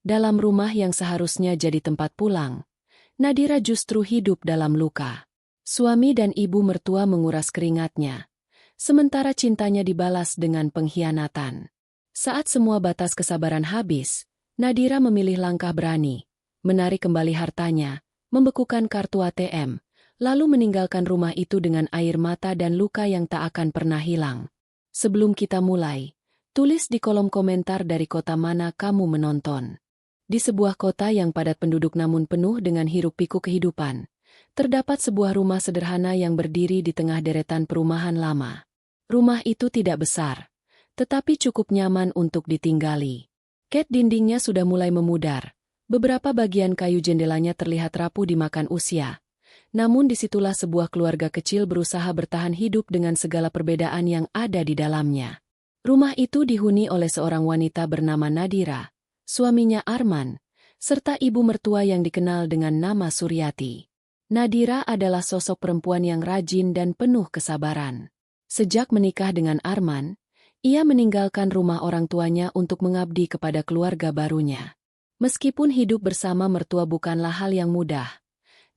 Dalam rumah yang seharusnya jadi tempat pulang, Nadira justru hidup dalam luka. Suami dan ibu mertua menguras keringatnya, sementara cintanya dibalas dengan pengkhianatan. Saat semua batas kesabaran habis, Nadira memilih langkah berani, menarik kembali hartanya, membekukan kartu ATM, lalu meninggalkan rumah itu dengan air mata dan luka yang tak akan pernah hilang. Sebelum kita mulai, tulis di kolom komentar dari kota mana kamu menonton. Di sebuah kota yang padat penduduk namun penuh dengan hiruk-pikuk kehidupan, terdapat sebuah rumah sederhana yang berdiri di tengah deretan perumahan lama. Rumah itu tidak besar, tetapi cukup nyaman untuk ditinggali. Cat dindingnya sudah mulai memudar, beberapa bagian kayu jendelanya terlihat rapuh dimakan usia. Namun disitulah sebuah keluarga kecil berusaha bertahan hidup dengan segala perbedaan yang ada di dalamnya. Rumah itu dihuni oleh seorang wanita bernama Nadira, suaminya Arman, serta ibu mertua yang dikenal dengan nama Suryati. Nadira adalah sosok perempuan yang rajin dan penuh kesabaran. Sejak menikah dengan Arman, ia meninggalkan rumah orang tuanya untuk mengabdi kepada keluarga barunya. Meskipun hidup bersama mertua bukanlah hal yang mudah,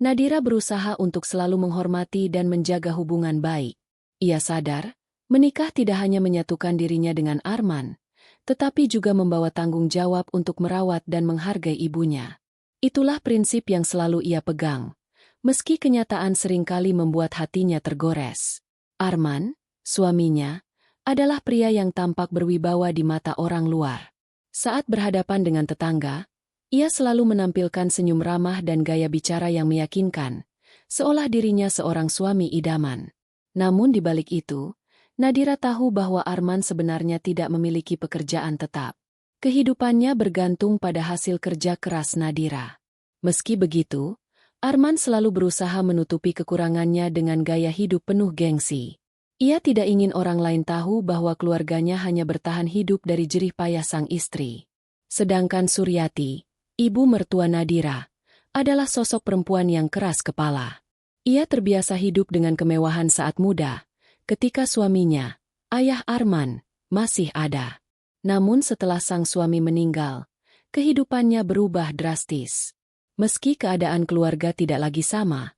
Nadira berusaha untuk selalu menghormati dan menjaga hubungan baik. Ia sadar, menikah tidak hanya menyatukan dirinya dengan Arman, tetapi juga membawa tanggung jawab untuk merawat dan menghargai ibunya. Itulah prinsip yang selalu ia pegang, meski kenyataan seringkali membuat hatinya tergores. Arman, suaminya, adalah pria yang tampak berwibawa di mata orang luar. Saat berhadapan dengan tetangga, ia selalu menampilkan senyum ramah dan gaya bicara yang meyakinkan, seolah dirinya seorang suami idaman. Namun di balik itu, Nadira tahu bahwa Arman sebenarnya tidak memiliki pekerjaan tetap. Kehidupannya bergantung pada hasil kerja keras Nadira. Meski begitu, Arman selalu berusaha menutupi kekurangannya dengan gaya hidup penuh gengsi. Ia tidak ingin orang lain tahu bahwa keluarganya hanya bertahan hidup dari jerih payah sang istri. Sedangkan Suryati, ibu mertua Nadira, adalah sosok perempuan yang keras kepala. Ia terbiasa hidup dengan kemewahan saat muda, ketika suaminya, ayah Arman, masih ada. Namun setelah sang suami meninggal, kehidupannya berubah drastis. Meski keadaan keluarga tidak lagi sama,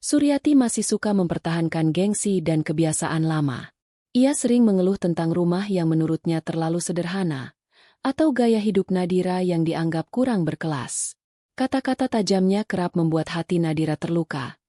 Suryati masih suka mempertahankan gengsi dan kebiasaan lama. Ia sering mengeluh tentang rumah yang menurutnya terlalu sederhana, atau gaya hidup Nadira yang dianggap kurang berkelas. Kata-kata tajamnya kerap membuat hati Nadira terluka.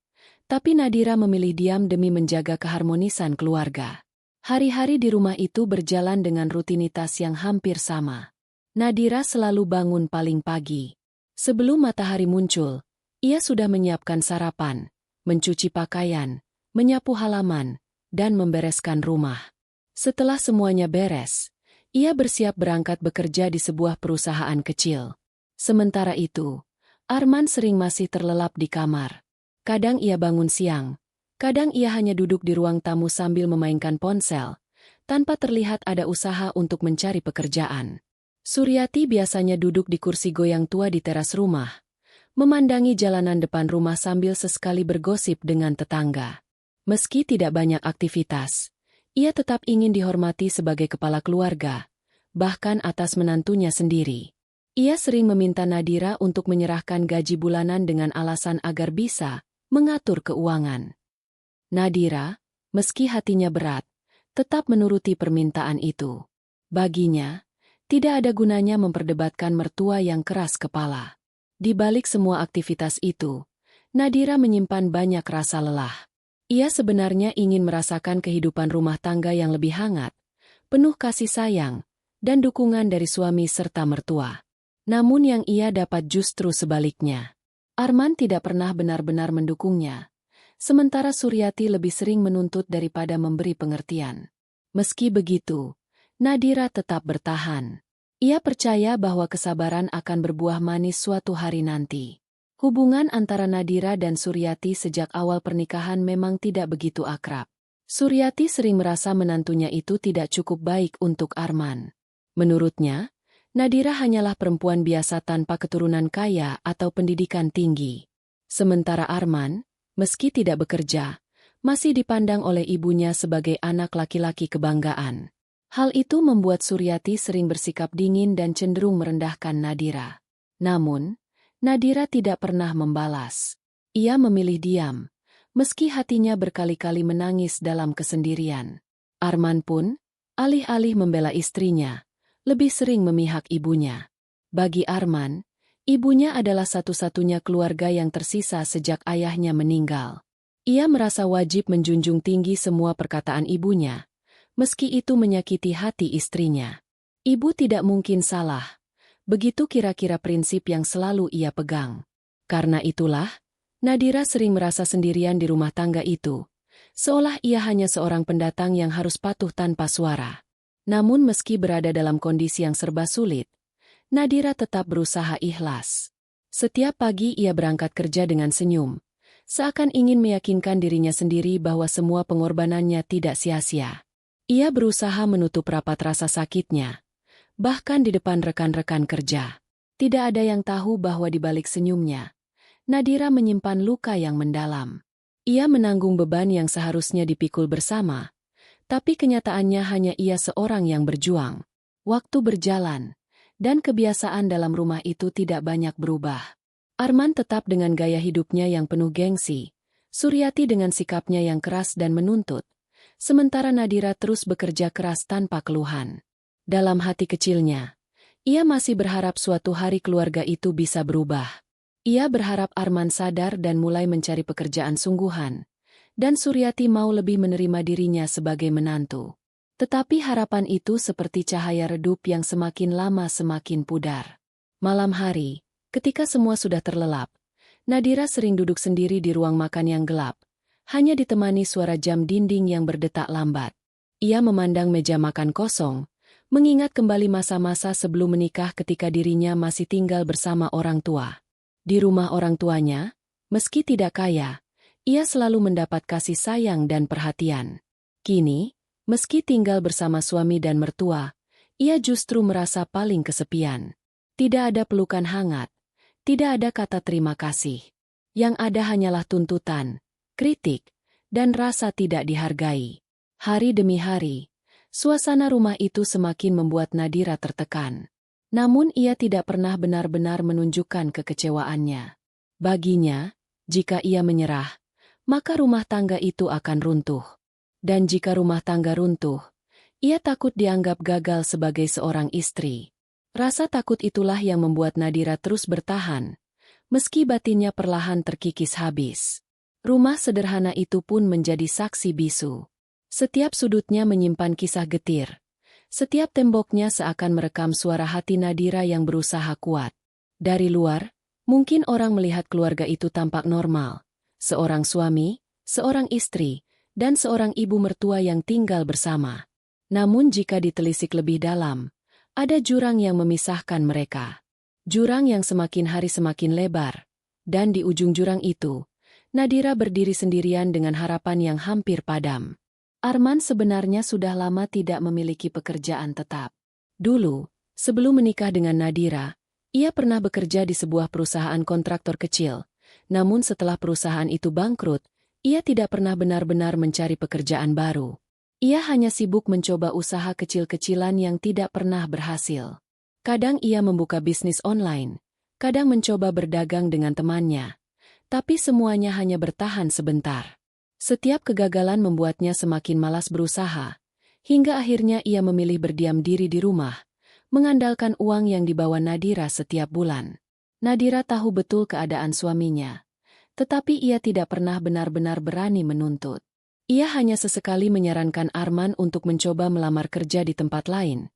Tapi Nadira memilih diam demi menjaga keharmonisan keluarga. Hari-hari di rumah itu berjalan dengan rutinitas yang hampir sama. Nadira selalu bangun paling pagi. Sebelum matahari muncul, ia sudah menyiapkan sarapan, mencuci pakaian, menyapu halaman, dan membereskan rumah. Setelah semuanya beres, ia bersiap berangkat bekerja di sebuah perusahaan kecil. Sementara itu, Arman sering masih terlelap di kamar. Kadang ia bangun siang, kadang ia hanya duduk di ruang tamu sambil memainkan ponsel, tanpa terlihat ada usaha untuk mencari pekerjaan. Suryati biasanya duduk di kursi goyang tua di teras rumah, memandangi jalanan depan rumah sambil sesekali bergosip dengan tetangga. Meski tidak banyak aktivitas, ia tetap ingin dihormati sebagai kepala keluarga, bahkan atas menantunya sendiri. Ia sering meminta Nadira untuk menyerahkan gaji bulanan dengan alasan agar bisa mengatur keuangan. Nadira, meski hatinya berat, tetap menuruti permintaan itu. Baginya, tidak ada gunanya memperdebatkan mertua yang keras kepala. Di balik semua aktivitas itu, Nadira menyimpan banyak rasa lelah. Ia sebenarnya ingin merasakan kehidupan rumah tangga yang lebih hangat, penuh kasih sayang, dan dukungan dari suami serta mertua. Namun yang ia dapat justru sebaliknya. Arman tidak pernah benar-benar mendukungnya, sementara Suryati lebih sering menuntut daripada memberi pengertian. Meski begitu, Nadira tetap bertahan. Ia percaya bahwa kesabaran akan berbuah manis suatu hari nanti. Hubungan antara Nadira dan Suryati sejak awal pernikahan memang tidak begitu akrab. Suryati sering merasa menantunya itu tidak cukup baik untuk Arman. Menurutnya, Nadira hanyalah perempuan biasa tanpa keturunan kaya atau pendidikan tinggi. Sementara Arman, meski tidak bekerja, masih dipandang oleh ibunya sebagai anak laki-laki kebanggaan. Hal itu membuat Suryati sering bersikap dingin dan cenderung merendahkan Nadira. Namun, Nadira tidak pernah membalas. Ia memilih diam, meski hatinya berkali-kali menangis dalam kesendirian. Arman pun, alih-alih membela istrinya, lebih sering memihak ibunya. Bagi Arman, ibunya adalah satu-satunya keluarga yang tersisa sejak ayahnya meninggal. Ia merasa wajib menjunjung tinggi semua perkataan ibunya, meski itu menyakiti hati istrinya. Ibu tidak mungkin salah. Begitu kira-kira prinsip yang selalu ia pegang. Karena itulah, Nadira sering merasa sendirian di rumah tangga itu, seolah ia hanya seorang pendatang yang harus patuh tanpa suara. Namun meski berada dalam kondisi yang serba sulit, Nadira tetap berusaha ikhlas. Setiap pagi ia berangkat kerja dengan senyum, seakan ingin meyakinkan dirinya sendiri bahwa semua pengorbanannya tidak sia-sia. Ia berusaha menutup rapat rasa sakitnya, bahkan di depan rekan-rekan kerja. Tidak ada yang tahu bahwa di balik senyumnya, Nadira menyimpan luka yang mendalam. Ia menanggung beban yang seharusnya dipikul bersama, tapi kenyataannya hanya ia seorang yang berjuang. Waktu berjalan, dan kebiasaan dalam rumah itu tidak banyak berubah. Arman tetap dengan gaya hidupnya yang penuh gengsi, Suryati dengan sikapnya yang keras dan menuntut, sementara Nadira terus bekerja keras tanpa keluhan. Dalam hati kecilnya, ia masih berharap suatu hari keluarga itu bisa berubah. Ia berharap Arman sadar dan mulai mencari pekerjaan sungguhan, dan Suryati mau lebih menerima dirinya sebagai menantu. Tetapi harapan itu seperti cahaya redup yang semakin lama semakin pudar. Malam hari, ketika semua sudah terlelap, Nadira sering duduk sendiri di ruang makan yang gelap, hanya ditemani suara jam dinding yang berdetak lambat. Ia memandang meja makan kosong, mengingat kembali masa-masa sebelum menikah ketika dirinya masih tinggal bersama orang tua. Di rumah orang tuanya, meski tidak kaya, ia selalu mendapat kasih sayang dan perhatian. Kini, meski tinggal bersama suami dan mertua, ia justru merasa paling kesepian. Tidak ada pelukan hangat, tidak ada kata terima kasih. Yang ada hanyalah tuntutan, kritik, dan rasa tidak dihargai. Hari demi hari, suasana rumah itu semakin membuat Nadira tertekan. Namun ia tidak pernah benar-benar menunjukkan kekecewaannya. Baginya, jika ia menyerah, maka rumah tangga itu akan runtuh. Dan jika rumah tangga runtuh, ia takut dianggap gagal sebagai seorang istri. Rasa takut itulah yang membuat Nadira terus bertahan, meski batinnya perlahan terkikis habis. Rumah sederhana itu pun menjadi saksi bisu. Setiap sudutnya menyimpan kisah getir. Setiap temboknya seakan merekam suara hati Nadira yang berusaha kuat. Dari luar, mungkin orang melihat keluarga itu tampak normal. Seorang suami, seorang istri, dan seorang ibu mertua yang tinggal bersama. Namun jika ditelisik lebih dalam, ada jurang yang memisahkan mereka. Jurang yang semakin hari semakin lebar. Dan di ujung jurang itu, Nadira berdiri sendirian dengan harapan yang hampir padam. Arman sebenarnya sudah lama tidak memiliki pekerjaan tetap. Dulu, sebelum menikah dengan Nadira, ia pernah bekerja di sebuah perusahaan kontraktor kecil. Namun setelah perusahaan itu bangkrut, ia tidak pernah benar-benar mencari pekerjaan baru. Ia hanya sibuk mencoba usaha kecil-kecilan yang tidak pernah berhasil. Kadang ia membuka bisnis online, kadang mencoba berdagang dengan temannya. Tapi semuanya hanya bertahan sebentar. Setiap kegagalan membuatnya semakin malas berusaha, hingga akhirnya ia memilih berdiam diri di rumah, mengandalkan uang yang dibawa Nadira setiap bulan. Nadira tahu betul keadaan suaminya, tetapi ia tidak pernah benar-benar berani menuntut. Ia hanya sesekali menyarankan Arman untuk mencoba melamar kerja di tempat lain.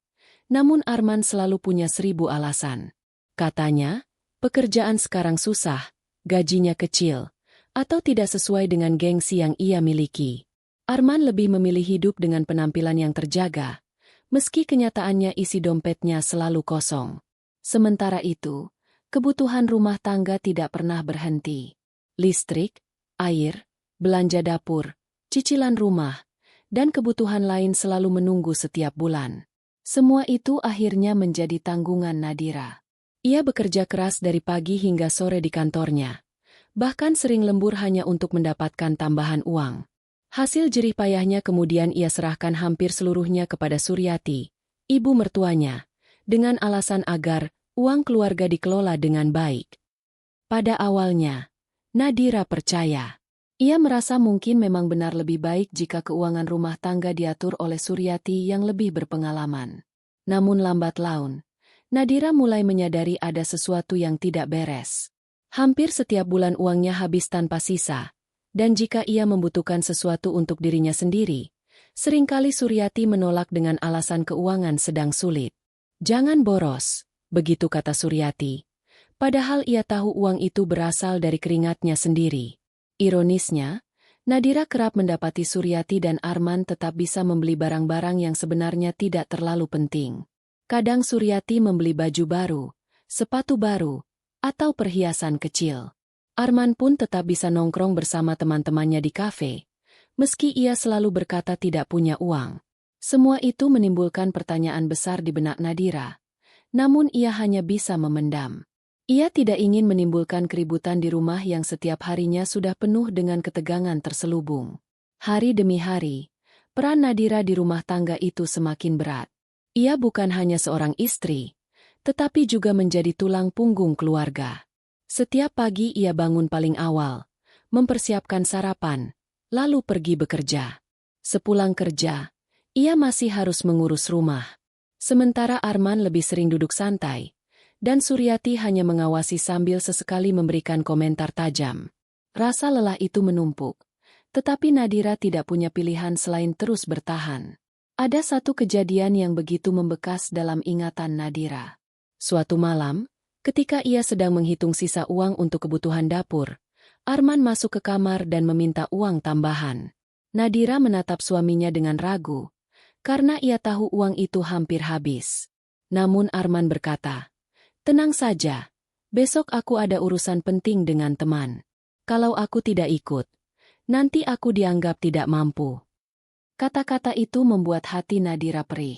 Namun Arman selalu punya 1000 alasan. Katanya, pekerjaan sekarang susah, gajinya kecil, atau tidak sesuai dengan gengsi yang ia miliki. Arman lebih memilih hidup dengan penampilan yang terjaga, meski kenyataannya isi dompetnya selalu kosong. Sementara itu, kebutuhan rumah tangga tidak pernah berhenti. Listrik, air, belanja dapur, cicilan rumah, dan kebutuhan lain selalu menunggu setiap bulan. Semua itu akhirnya menjadi tanggungan Nadira. Ia bekerja keras dari pagi hingga sore di kantornya. Bahkan sering lembur hanya untuk mendapatkan tambahan uang. Hasil jerih payahnya kemudian ia serahkan hampir seluruhnya kepada Suryati, ibu mertuanya, dengan alasan agar uang keluarga dikelola dengan baik. Pada awalnya, Nadira percaya. Ia merasa mungkin memang benar lebih baik jika keuangan rumah tangga diatur oleh Suryati yang lebih berpengalaman. Namun lambat laun, Nadira mulai menyadari ada sesuatu yang tidak beres. Hampir setiap bulan uangnya habis tanpa sisa, dan jika ia membutuhkan sesuatu untuk dirinya sendiri, seringkali Suryati menolak dengan alasan keuangan sedang sulit. "Jangan boros," begitu kata Suryati. Padahal ia tahu uang itu berasal dari keringatnya sendiri. Ironisnya, Nadira kerap mendapati Suryati dan Arman tetap bisa membeli barang-barang yang sebenarnya tidak terlalu penting. Kadang Suryati membeli baju baru, sepatu baru, atau perhiasan kecil. Arman pun tetap bisa nongkrong bersama teman-temannya di kafe, meski ia selalu berkata tidak punya uang. Semua itu menimbulkan pertanyaan besar di benak Nadira, namun ia hanya bisa memendam. Ia tidak ingin menimbulkan keributan di rumah yang setiap harinya sudah penuh dengan ketegangan terselubung. Hari demi hari, peran Nadira di rumah tangga itu semakin berat. Ia bukan hanya seorang istri, tetapi juga menjadi tulang punggung keluarga. Setiap pagi ia bangun paling awal, mempersiapkan sarapan, lalu pergi bekerja. Sepulang kerja, ia masih harus mengurus rumah. Sementara Arman lebih sering duduk santai, dan Suryati hanya mengawasi sambil sesekali memberikan komentar tajam. Rasa lelah itu menumpuk, tetapi Nadira tidak punya pilihan selain terus bertahan. Ada satu kejadian yang begitu membekas dalam ingatan Nadira. Suatu malam, ketika ia sedang menghitung sisa uang untuk kebutuhan dapur, Arman masuk ke kamar dan meminta uang tambahan. Nadira menatap suaminya dengan ragu, karena ia tahu uang itu hampir habis. Namun Arman berkata, "Tenang saja, besok aku ada urusan penting dengan teman. Kalau aku tidak ikut, nanti aku dianggap tidak mampu." Kata-kata itu membuat hati Nadira perih.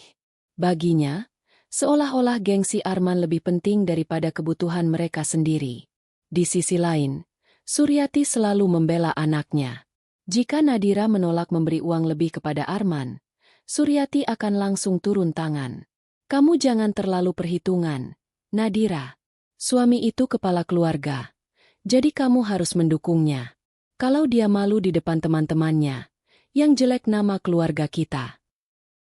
Baginya, seolah-olah gengsi Arman lebih penting daripada kebutuhan mereka sendiri. Di sisi lain, Suryati selalu membela anaknya. Jika Nadira menolak memberi uang lebih kepada Arman, Suryati akan langsung turun tangan. "Kamu jangan terlalu perhitungan, Nadira. Suami itu kepala keluarga, jadi kamu harus mendukungnya. Kalau dia malu di depan teman-temannya, yang jelek nama keluarga kita."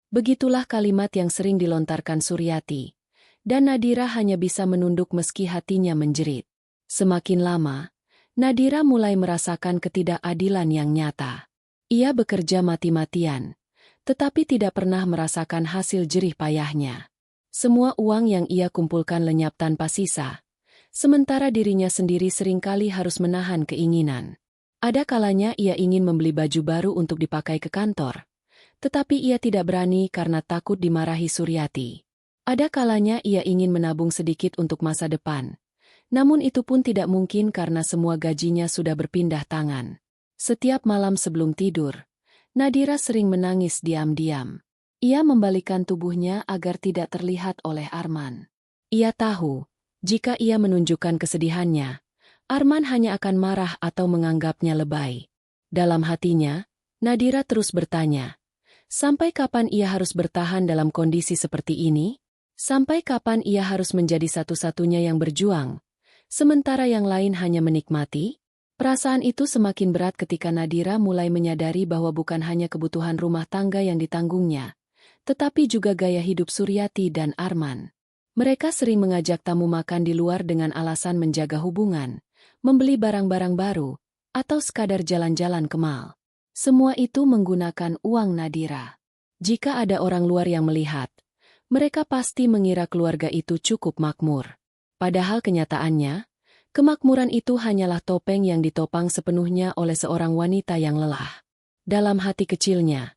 Begitulah kalimat yang sering dilontarkan Suryati, dan Nadira hanya bisa menunduk meski hatinya menjerit. Semakin lama, Nadira mulai merasakan ketidakadilan yang nyata. Ia bekerja mati-matian, tetapi tidak pernah merasakan hasil jerih payahnya. Semua uang yang ia kumpulkan lenyap tanpa sisa, sementara dirinya sendiri seringkali harus menahan keinginan. Ada kalanya ia ingin membeli baju baru untuk dipakai ke kantor, tetapi ia tidak berani karena takut dimarahi Suryati. Ada kalanya ia ingin menabung sedikit untuk masa depan, namun itu pun tidak mungkin karena semua gajinya sudah berpindah tangan. Setiap malam sebelum tidur, Nadira sering menangis diam-diam. Ia membalikan tubuhnya agar tidak terlihat oleh Arman. Ia tahu, jika ia menunjukkan kesedihannya, Arman hanya akan marah atau menganggapnya lebay. Dalam hatinya, Nadira terus bertanya, sampai kapan ia harus bertahan dalam kondisi seperti ini? Sampai kapan ia harus menjadi satu-satunya yang berjuang, sementara yang lain hanya menikmati? Perasaan itu semakin berat ketika Nadira mulai menyadari bahwa bukan hanya kebutuhan rumah tangga yang ditanggungnya, tetapi juga gaya hidup Suryati dan Arman. Mereka sering mengajak tamu makan di luar dengan alasan menjaga hubungan, membeli barang-barang baru, atau sekadar jalan-jalan ke mall. Semua itu menggunakan uang Nadira. Jika ada orang luar yang melihat, mereka pasti mengira keluarga itu cukup makmur. Padahal kenyataannya, kemakmuran itu hanyalah topeng yang ditopang sepenuhnya oleh seorang wanita yang lelah. Dalam hati kecilnya,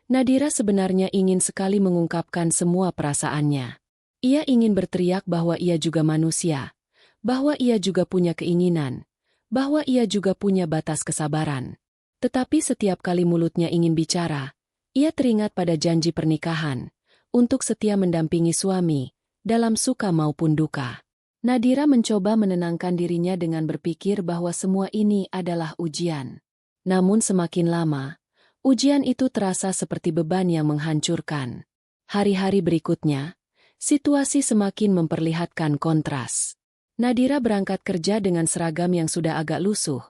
Nadira sebenarnya ingin sekali mengungkapkan semua perasaannya. Ia ingin berteriak bahwa ia juga manusia, bahwa ia juga punya keinginan, bahwa ia juga punya batas kesabaran. Tetapi setiap kali mulutnya ingin bicara, ia teringat pada janji pernikahan, untuk setia mendampingi suami, dalam suka maupun duka. Nadira mencoba menenangkan dirinya dengan berpikir bahwa semua ini adalah ujian. Namun semakin lama, ujian itu terasa seperti beban yang menghancurkan. Hari-hari berikutnya, Situasi semakin memperlihatkan kontras. Nadira berangkat kerja dengan seragam yang sudah agak lusuh,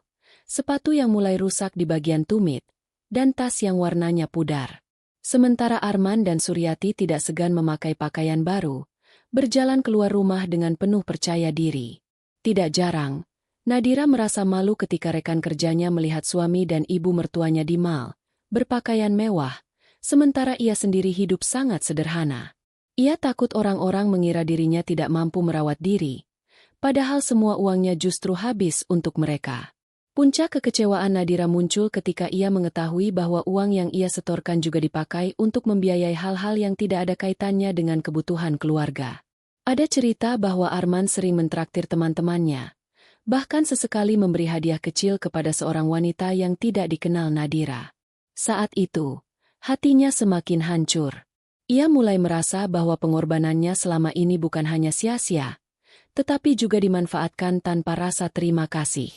sepatu yang mulai rusak di bagian tumit, dan tas yang warnanya pudar. Sementara Arman dan Suryati tidak segan memakai pakaian baru, berjalan keluar rumah dengan penuh percaya diri. Tidak jarang, Nadira merasa malu ketika rekan kerjanya melihat suami dan ibu mertuanya di mal, berpakaian mewah, sementara ia sendiri hidup sangat sederhana. Ia takut orang-orang mengira dirinya tidak mampu merawat diri, padahal semua uangnya justru habis untuk mereka. Puncak kekecewaan Nadira muncul ketika ia mengetahui bahwa uang yang ia setorkan juga dipakai untuk membiayai hal-hal yang tidak ada kaitannya dengan kebutuhan keluarga. Ada cerita bahwa Arman sering mentraktir teman-temannya, bahkan sesekali memberi hadiah kecil kepada seorang wanita yang tidak dikenal Nadira. Saat itu, hatinya semakin hancur. Ia mulai merasa bahwa pengorbanannya selama ini bukan hanya sia-sia, tetapi juga dimanfaatkan tanpa rasa terima kasih.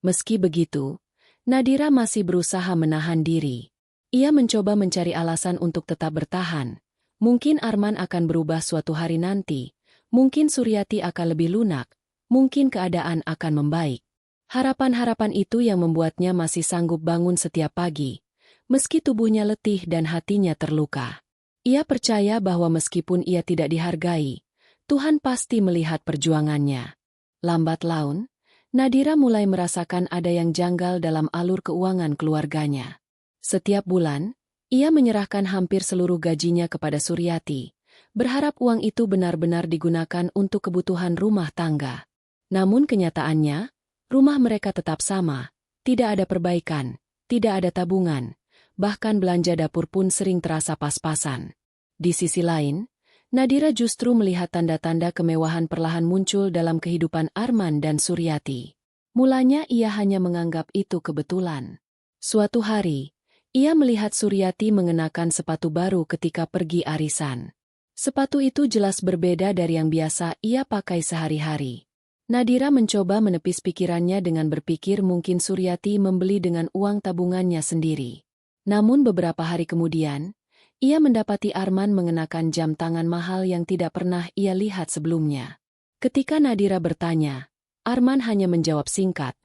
Meski begitu, Nadira masih berusaha menahan diri. Ia mencoba mencari alasan untuk tetap bertahan. Mungkin Arman akan berubah suatu hari nanti, mungkin Suryati akan lebih lunak, mungkin keadaan akan membaik. Harapan-harapan itu yang membuatnya masih sanggup bangun setiap pagi, meski tubuhnya letih dan hatinya terluka. Ia percaya bahwa meskipun ia tidak dihargai, Tuhan pasti melihat perjuangannya. Lambat laun, Nadira mulai merasakan ada yang janggal dalam alur keuangan keluarganya. Setiap bulan, ia menyerahkan hampir seluruh gajinya kepada Suryati, berharap uang itu benar-benar digunakan untuk kebutuhan rumah tangga. Namun kenyataannya, rumah mereka tetap sama, tidak ada perbaikan, tidak ada tabungan, bahkan belanja dapur pun sering terasa pas-pasan. Di sisi lain, Nadira justru melihat tanda-tanda kemewahan perlahan muncul dalam kehidupan Arman dan Suryati. Mulanya ia hanya menganggap itu kebetulan. Suatu hari, ia melihat Suryati mengenakan sepatu baru ketika pergi arisan. Sepatu itu jelas berbeda dari yang biasa ia pakai sehari-hari. Nadira mencoba menepis pikirannya dengan berpikir mungkin Suryati membeli dengan uang tabungannya sendiri. Namun beberapa hari kemudian, ia mendapati Arman mengenakan jam tangan mahal yang tidak pernah ia lihat sebelumnya. Ketika Nadira bertanya, Arman hanya menjawab singkat,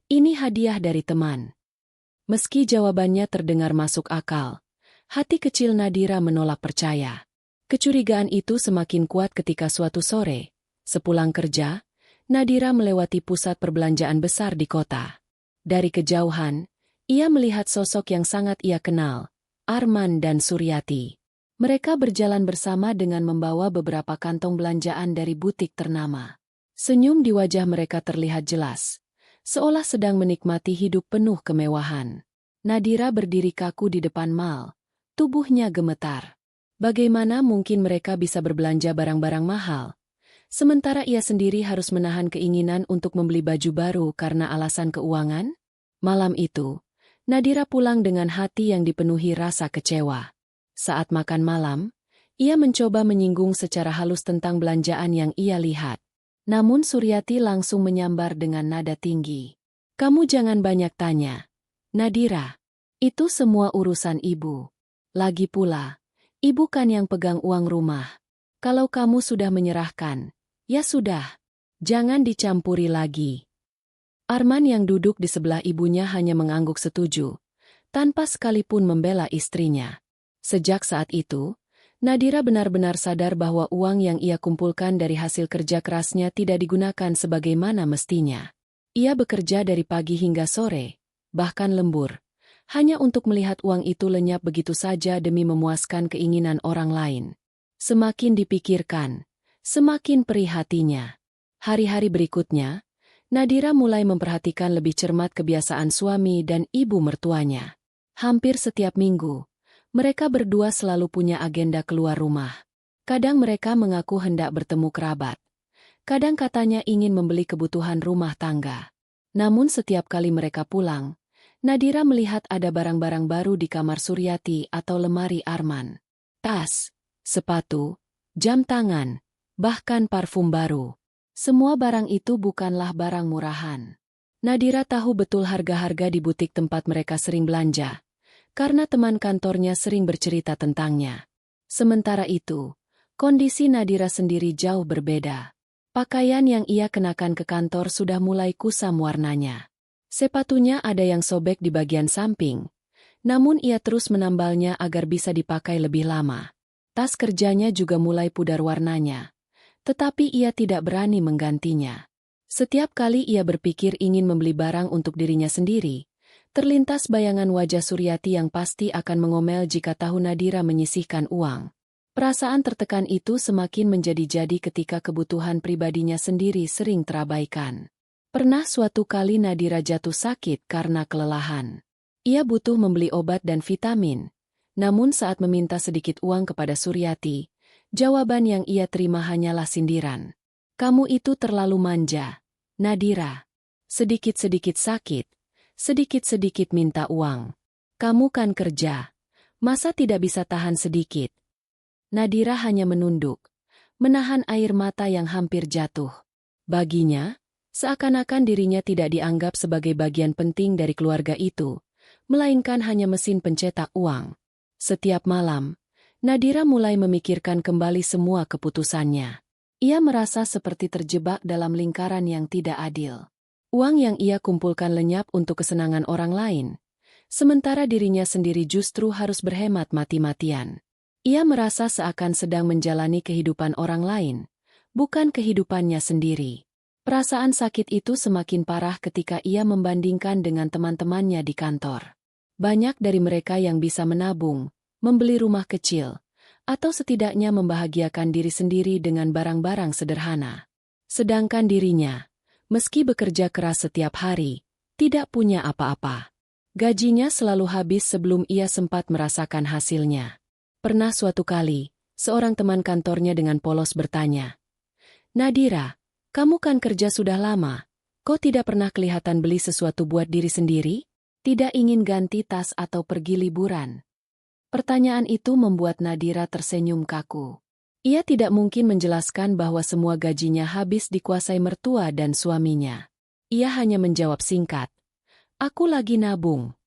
"Ini hadiah dari teman." Meski jawabannya terdengar masuk akal, hati kecil Nadira menolak percaya. Kecurigaan itu semakin kuat ketika suatu sore, sepulang kerja, Nadira melewati pusat perbelanjaan besar di kota. Dari kejauhan, ia melihat sosok yang sangat ia kenal, Arman dan Suryati. Mereka berjalan bersama dengan membawa beberapa kantong belanjaan dari butik ternama. Senyum di wajah mereka terlihat jelas, seolah sedang menikmati hidup penuh kemewahan. Nadira berdiri kaku di depan mal, tubuhnya gemetar. Bagaimana mungkin mereka bisa berbelanja barang-barang mahal, sementara ia sendiri harus menahan keinginan untuk membeli baju baru karena alasan keuangan? Malam itu, Nadira pulang dengan hati yang dipenuhi rasa kecewa. Saat makan malam, ia mencoba menyinggung secara halus tentang belanjaan yang ia lihat. Namun Suryati langsung menyambar dengan nada tinggi. "Kamu jangan banyak tanya, Nadira. Itu semua urusan ibu. Lagi pula, ibu kan yang pegang uang rumah. Kalau kamu sudah menyerahkan, ya sudah. Jangan dicampuri lagi." Arman yang duduk di sebelah ibunya hanya mengangguk setuju, tanpa sekalipun membela istrinya. Sejak saat itu, Nadira benar-benar sadar bahwa uang yang ia kumpulkan dari hasil kerja kerasnya tidak digunakan sebagaimana mestinya. Ia bekerja dari pagi hingga sore, bahkan lembur, hanya untuk melihat uang itu lenyap begitu saja demi memuaskan keinginan orang lain. Semakin dipikirkan, semakin perih hatinya. Hari-hari berikutnya, Nadira mulai memperhatikan lebih cermat kebiasaan suami dan ibu mertuanya. Hampir setiap minggu, mereka berdua selalu punya agenda keluar rumah. Kadang mereka mengaku hendak bertemu kerabat. Kadang katanya ingin membeli kebutuhan rumah tangga. Namun setiap kali mereka pulang, Nadira melihat ada barang-barang baru di kamar Suryati atau lemari Arman. Tas, sepatu, jam tangan, bahkan parfum baru. Semua barang itu bukanlah barang murahan. Nadira tahu betul harga-harga di butik tempat mereka sering belanja, karena teman kantornya sering bercerita tentangnya. Sementara itu, Kondisi Nadira sendiri jauh berbeda. Pakaian yang ia kenakan ke kantor sudah mulai kusam warnanya. Sepatunya ada yang sobek di bagian samping, namun ia terus menambalnya agar bisa dipakai lebih lama. Tas kerjanya juga mulai pudar warnanya, tetapi ia tidak berani menggantinya. Setiap kali ia berpikir ingin membeli barang untuk dirinya sendiri, terlintas bayangan wajah Suryati yang pasti akan mengomel jika tahu Nadira menyisihkan uang. Perasaan tertekan itu semakin menjadi-jadi ketika kebutuhan pribadinya sendiri sering terabaikan. Pernah suatu kali Nadira jatuh sakit karena kelelahan. Ia butuh membeli obat dan vitamin, namun saat meminta sedikit uang kepada Suryati, jawaban yang ia terima hanyalah sindiran. Kamu itu terlalu manja, Nadira. Sedikit-sedikit sakit, sedikit-sedikit minta uang. Kamu kan kerja, masa tidak bisa tahan sedikit? Nadira hanya menunduk, menahan air mata yang hampir jatuh. Baginya, seakan-akan dirinya tidak dianggap sebagai bagian penting dari keluarga itu, melainkan hanya mesin pencetak uang. Setiap malam, Nadira mulai memikirkan kembali semua keputusannya. Ia merasa seperti terjebak dalam lingkaran yang tidak adil. Uang yang ia kumpulkan lenyap untuk kesenangan orang lain, sementara dirinya sendiri justru harus berhemat mati-matian. Ia merasa seakan sedang menjalani kehidupan orang lain, bukan kehidupannya sendiri. Perasaan sakit itu semakin parah ketika ia membandingkan dengan teman-temannya di kantor. Banyak dari mereka yang bisa menabung, membeli rumah kecil, atau setidaknya membahagiakan diri sendiri dengan barang-barang sederhana. Sedangkan dirinya, meski bekerja keras setiap hari, tidak punya apa-apa. Gajinya selalu habis sebelum ia sempat merasakan hasilnya. Pernah suatu kali, seorang teman kantornya dengan polos bertanya, "Nadira, kamu kan kerja sudah lama, kok tidak pernah kelihatan beli sesuatu buat diri sendiri? Tidak ingin ganti tas atau pergi liburan?" Pertanyaan itu membuat Nadira tersenyum kaku. Ia tidak mungkin menjelaskan bahwa semua gajinya habis dikuasai mertua dan suaminya. Ia hanya menjawab singkat, "Aku lagi nabung."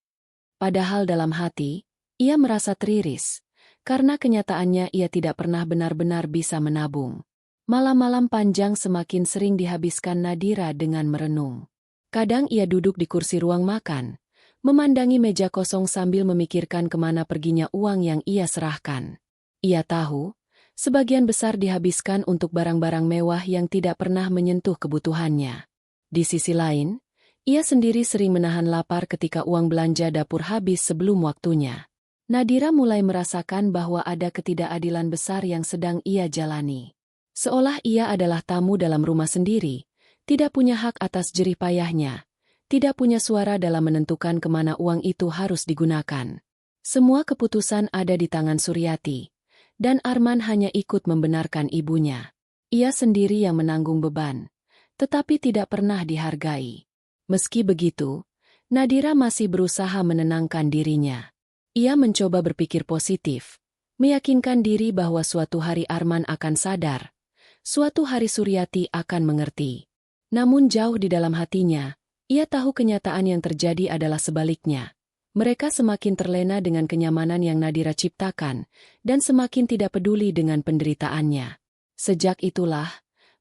Padahal dalam hati, ia merasa teriris. Karena kenyataannya ia tidak pernah benar-benar bisa menabung. Malam-malam panjang semakin sering dihabiskan Nadira dengan merenung. Kadang ia duduk di kursi ruang makan, memandangi meja kosong sambil memikirkan kemana perginya uang yang ia serahkan. Ia tahu, sebagian besar dihabiskan untuk barang-barang mewah yang tidak pernah menyentuh kebutuhannya. Di sisi lain, ia sendiri sering menahan lapar ketika uang belanja dapur habis sebelum waktunya. Nadira mulai merasakan bahwa ada ketidakadilan besar yang sedang ia jalani. Seolah ia adalah tamu dalam rumah sendiri, tidak punya hak atas jerih payahnya, tidak punya suara dalam menentukan kemana uang itu harus digunakan. Semua keputusan ada di tangan Suryati, dan Arman hanya ikut membenarkan ibunya. Ia sendiri yang menanggung beban, tetapi tidak pernah dihargai. Meski begitu, Nadira masih berusaha menenangkan dirinya. Ia mencoba berpikir positif, meyakinkan diri bahwa suatu hari Arman akan sadar, suatu hari Suryati akan mengerti. Namun jauh di dalam hatinya, ia tahu kenyataan yang terjadi adalah sebaliknya. Mereka semakin terlena dengan kenyamanan yang Nadira ciptakan, dan semakin tidak peduli dengan penderitaannya. Sejak itulah,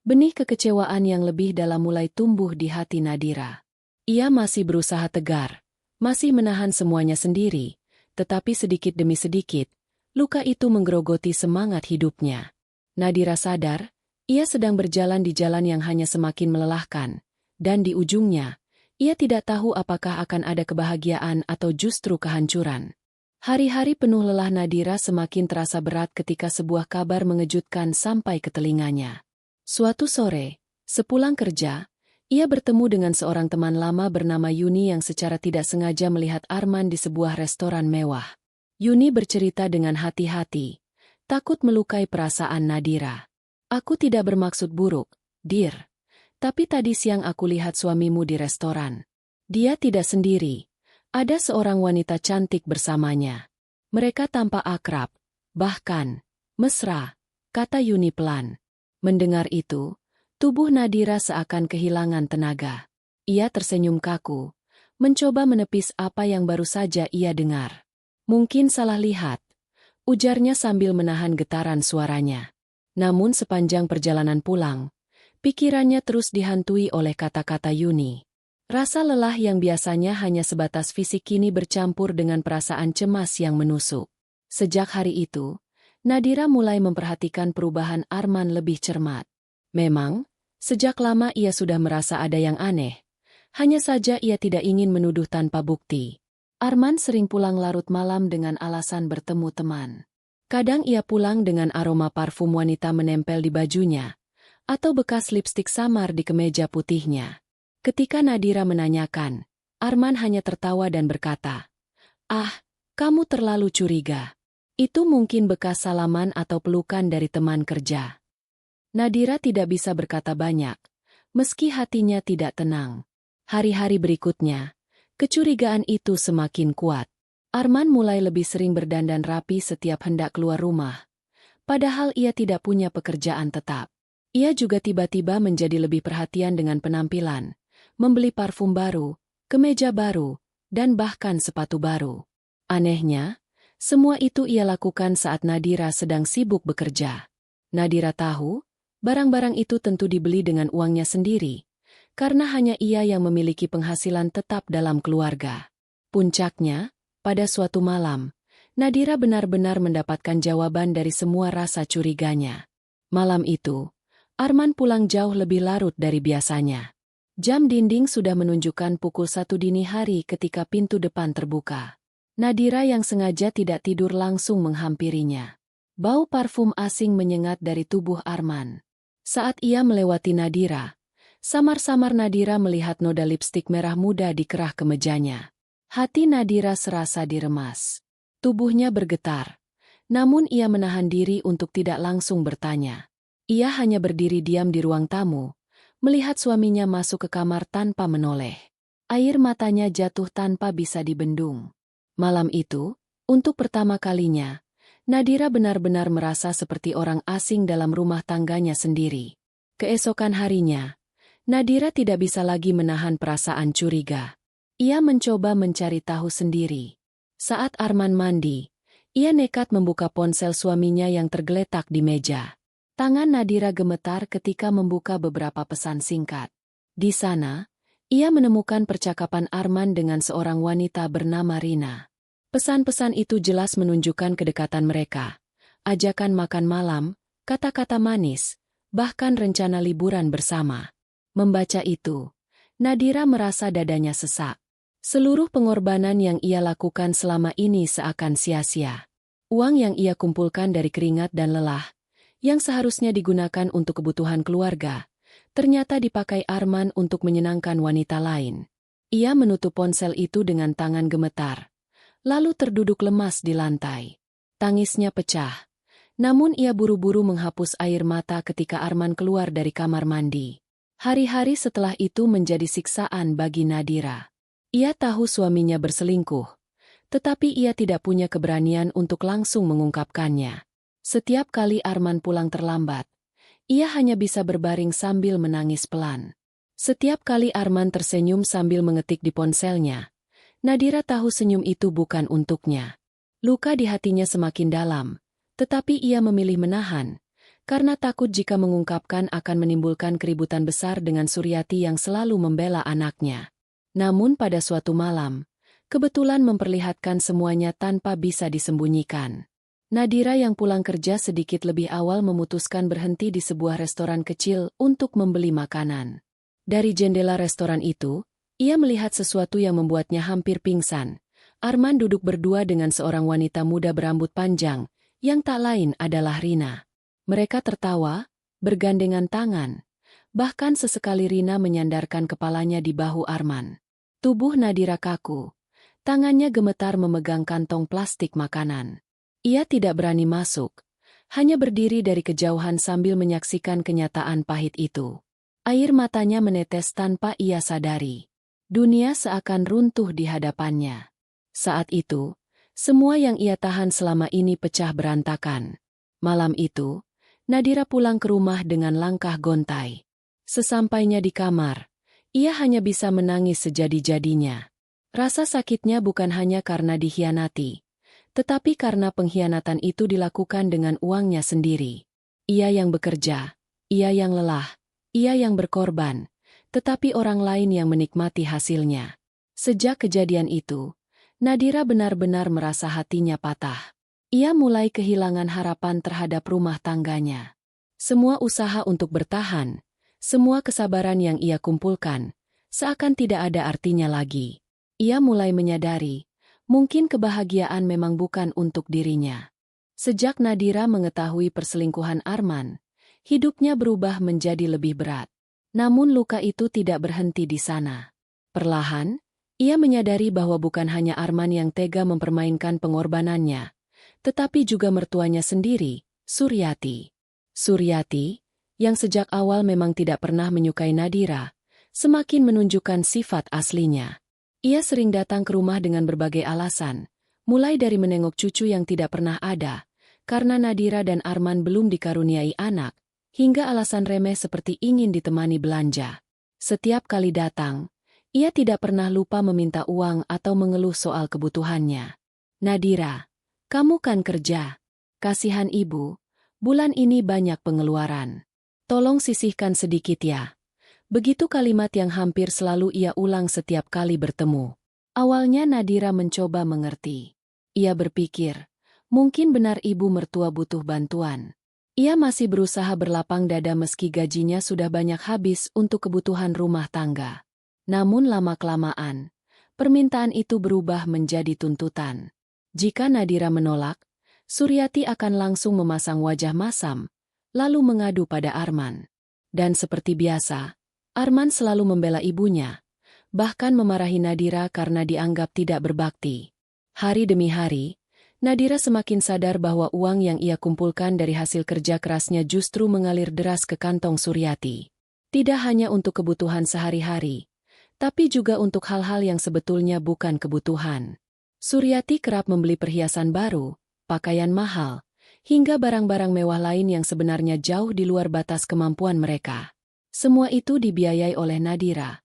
benih kekecewaan yang lebih dalam mulai tumbuh di hati Nadira. Ia masih berusaha tegar, masih menahan semuanya sendiri, tetapi sedikit demi sedikit, luka itu menggerogoti semangat hidupnya. Nadira sadar, ia sedang berjalan di jalan yang hanya semakin melelahkan, dan di ujungnya, ia tidak tahu apakah akan ada kebahagiaan atau justru kehancuran. Hari-hari penuh lelah Nadira semakin terasa berat ketika sebuah kabar mengejutkan sampai ke telinganya. Suatu sore, sepulang kerja, ia bertemu dengan seorang teman lama bernama Yuni yang secara tidak sengaja melihat Arman di sebuah restoran mewah. Yuni bercerita dengan hati-hati, takut melukai perasaan Nadira. "Aku tidak bermaksud buruk, Dir. Tapi tadi siang aku lihat suamimu di restoran. Dia tidak sendiri. Ada seorang wanita cantik bersamanya. Mereka tampak akrab, bahkan mesra," kata Yuni pelan. Mendengar itu, tubuh Nadira seakan kehilangan tenaga. Ia tersenyum kaku, mencoba menepis apa yang baru saja ia dengar. "Mungkin salah lihat," ujarnya sambil menahan getaran suaranya. Namun sepanjang perjalanan pulang, pikirannya terus dihantui oleh kata-kata Yuni. Rasa lelah yang biasanya hanya sebatas fisik kini bercampur dengan perasaan cemas yang menusuk. Sejak hari itu, Nadira mulai memperhatikan perubahan Arman lebih cermat. Memang, sejak lama ia sudah merasa ada yang aneh. Hanya saja ia tidak ingin menuduh tanpa bukti. Arman sering pulang larut malam dengan alasan bertemu teman. Kadang ia pulang dengan aroma parfum wanita menempel di bajunya, atau bekas lipstik samar di kemeja putihnya. Ketika Nadira menanyakan, Arman hanya tertawa dan berkata, "Ah, kamu terlalu curiga. Itu mungkin bekas salaman atau pelukan dari teman kerja." Nadira tidak bisa berkata banyak, meski hatinya tidak tenang. Hari-hari berikutnya, kecurigaan itu semakin kuat. Arman mulai lebih sering berdandan rapi setiap hendak keluar rumah, padahal ia tidak punya pekerjaan tetap. Ia juga tiba-tiba menjadi lebih perhatian dengan penampilan, membeli parfum baru, kemeja baru, dan bahkan sepatu baru. Anehnya, semua itu ia lakukan saat Nadira sedang sibuk bekerja. Nadira tahu, barang-barang itu tentu dibeli dengan uangnya sendiri, karena hanya ia yang memiliki penghasilan tetap dalam keluarga. Puncaknya, pada suatu malam, Nadira benar-benar mendapatkan jawaban dari semua rasa curiganya. Malam itu, Arman pulang jauh lebih larut dari biasanya. Jam dinding sudah menunjukkan pukul 1 dini hari ketika pintu depan terbuka. Nadira yang sengaja tidak tidur langsung menghampirinya. Bau parfum asing menyengat dari tubuh Arman. Saat ia melewati Nadira, samar-samar Nadira melihat noda lipstik merah muda di kerah kemejanya. Hati Nadira serasa diremas. Tubuhnya bergetar. Namun ia menahan diri untuk tidak langsung bertanya. Ia hanya berdiri diam di ruang tamu, melihat suaminya masuk ke kamar tanpa menoleh. Air matanya jatuh tanpa bisa dibendung. Malam itu, untuk pertama kalinya, Nadira benar-benar merasa seperti orang asing dalam rumah tangganya sendiri. Keesokan harinya, Nadira tidak bisa lagi menahan perasaan curiga. Ia mencoba mencari tahu sendiri. Saat Arman mandi, ia nekat membuka ponsel suaminya yang tergeletak di meja. Tangan Nadira gemetar ketika membuka beberapa pesan singkat. Di sana, ia menemukan percakapan Arman dengan seorang wanita bernama Rina. Pesan-pesan itu jelas menunjukkan kedekatan mereka. Ajakan makan malam, kata-kata manis, bahkan rencana liburan bersama. Membaca itu, Nadira merasa dadanya sesak. Seluruh pengorbanan yang ia lakukan selama ini seakan sia-sia. Uang yang ia kumpulkan dari keringat dan lelah, yang seharusnya digunakan untuk kebutuhan keluarga, ternyata dipakai Arman untuk menyenangkan wanita lain. Ia menutup ponsel itu dengan tangan gemetar, lalu terduduk lemas di lantai. Tangisnya pecah, namun ia buru-buru menghapus air mata ketika Arman keluar dari kamar mandi. Hari-hari setelah itu menjadi siksaan bagi Nadira. Ia tahu suaminya berselingkuh, tetapi ia tidak punya keberanian untuk langsung mengungkapkannya. Setiap kali Arman pulang terlambat, ia hanya bisa berbaring sambil menangis pelan. Setiap kali Arman tersenyum sambil mengetik di ponselnya, Nadira tahu senyum itu bukan untuknya. Luka di hatinya semakin dalam, tetapi ia memilih menahan, karena takut jika mengungkapkan akan menimbulkan keributan besar dengan Suryati yang selalu membela anaknya. Namun pada suatu malam, kebetulan memperlihatkan semuanya tanpa bisa disembunyikan. Nadira yang pulang kerja sedikit lebih awal memutuskan berhenti di sebuah restoran kecil untuk membeli makanan. Dari jendela restoran itu, ia melihat sesuatu yang membuatnya hampir pingsan. Arman duduk berdua dengan seorang wanita muda berambut panjang, yang tak lain adalah Rina. Mereka tertawa, bergandengan tangan. Bahkan sesekali Rina menyandarkan kepalanya di bahu Arman. Tubuh Nadira kaku. Tangannya gemetar memegang kantong plastik makanan. Ia tidak berani masuk, hanya berdiri dari kejauhan sambil menyaksikan kenyataan pahit itu. Air matanya menetes tanpa ia sadari. Dunia seakan runtuh di hadapannya. Saat itu, semua yang ia tahan selama ini pecah berantakan. Malam itu, Nadira pulang ke rumah dengan langkah gontai. Sesampainya di kamar, ia hanya bisa menangis sejadi-jadinya. Rasa sakitnya bukan hanya karena dikhianati, tetapi karena pengkhianatan itu dilakukan dengan uangnya sendiri. Ia yang bekerja, ia yang lelah, ia yang berkorban, tetapi orang lain yang menikmati hasilnya. Sejak kejadian itu, Nadira benar-benar merasa hatinya patah. Ia mulai kehilangan harapan terhadap rumah tangganya. Semua usaha untuk bertahan, semua kesabaran yang ia kumpulkan, seakan tidak ada artinya lagi. Ia mulai menyadari, mungkin kebahagiaan memang bukan untuk dirinya. Sejak Nadira mengetahui perselingkuhan Arman, hidupnya berubah menjadi lebih berat. Namun luka itu tidak berhenti di sana. Perlahan, ia menyadari bahwa bukan hanya Arman yang tega mempermainkan pengorbanannya, tetapi juga mertuanya sendiri, Suryati. Suryati, yang sejak awal memang tidak pernah menyukai Nadira, semakin menunjukkan sifat aslinya. Ia sering datang ke rumah dengan berbagai alasan, mulai dari menengok cucu yang tidak pernah ada, karena Nadira dan Arman belum dikaruniai anak, hingga alasan remeh seperti ingin ditemani belanja. Setiap kali datang, ia tidak pernah lupa meminta uang atau mengeluh soal kebutuhannya. Nadira, kamu kan kerja. Kasihan ibu, bulan ini banyak pengeluaran. Tolong sisihkan sedikit ya. Begitu kalimat yang hampir selalu ia ulang setiap kali bertemu. Awalnya Nadira mencoba mengerti. Ia berpikir, mungkin benar ibu mertua butuh bantuan. Ia masih berusaha berlapang dada meski gajinya sudah banyak habis untuk kebutuhan rumah tangga. Namun lama-kelamaan, permintaan itu berubah menjadi tuntutan. Jika Nadira menolak, Suryati akan langsung memasang wajah masam, lalu mengadu pada Arman. Dan seperti biasa, Arman selalu membela ibunya, bahkan memarahi Nadira karena dianggap tidak berbakti. Hari demi hari, Nadira semakin sadar bahwa uang yang ia kumpulkan dari hasil kerja kerasnya justru mengalir deras ke kantong Suryati. Tidak hanya untuk kebutuhan sehari-hari, tapi juga untuk hal-hal yang sebetulnya bukan kebutuhan. Suryati kerap membeli perhiasan baru, pakaian mahal, hingga barang-barang mewah lain yang sebenarnya jauh di luar batas kemampuan mereka. Semua itu dibiayai oleh Nadira,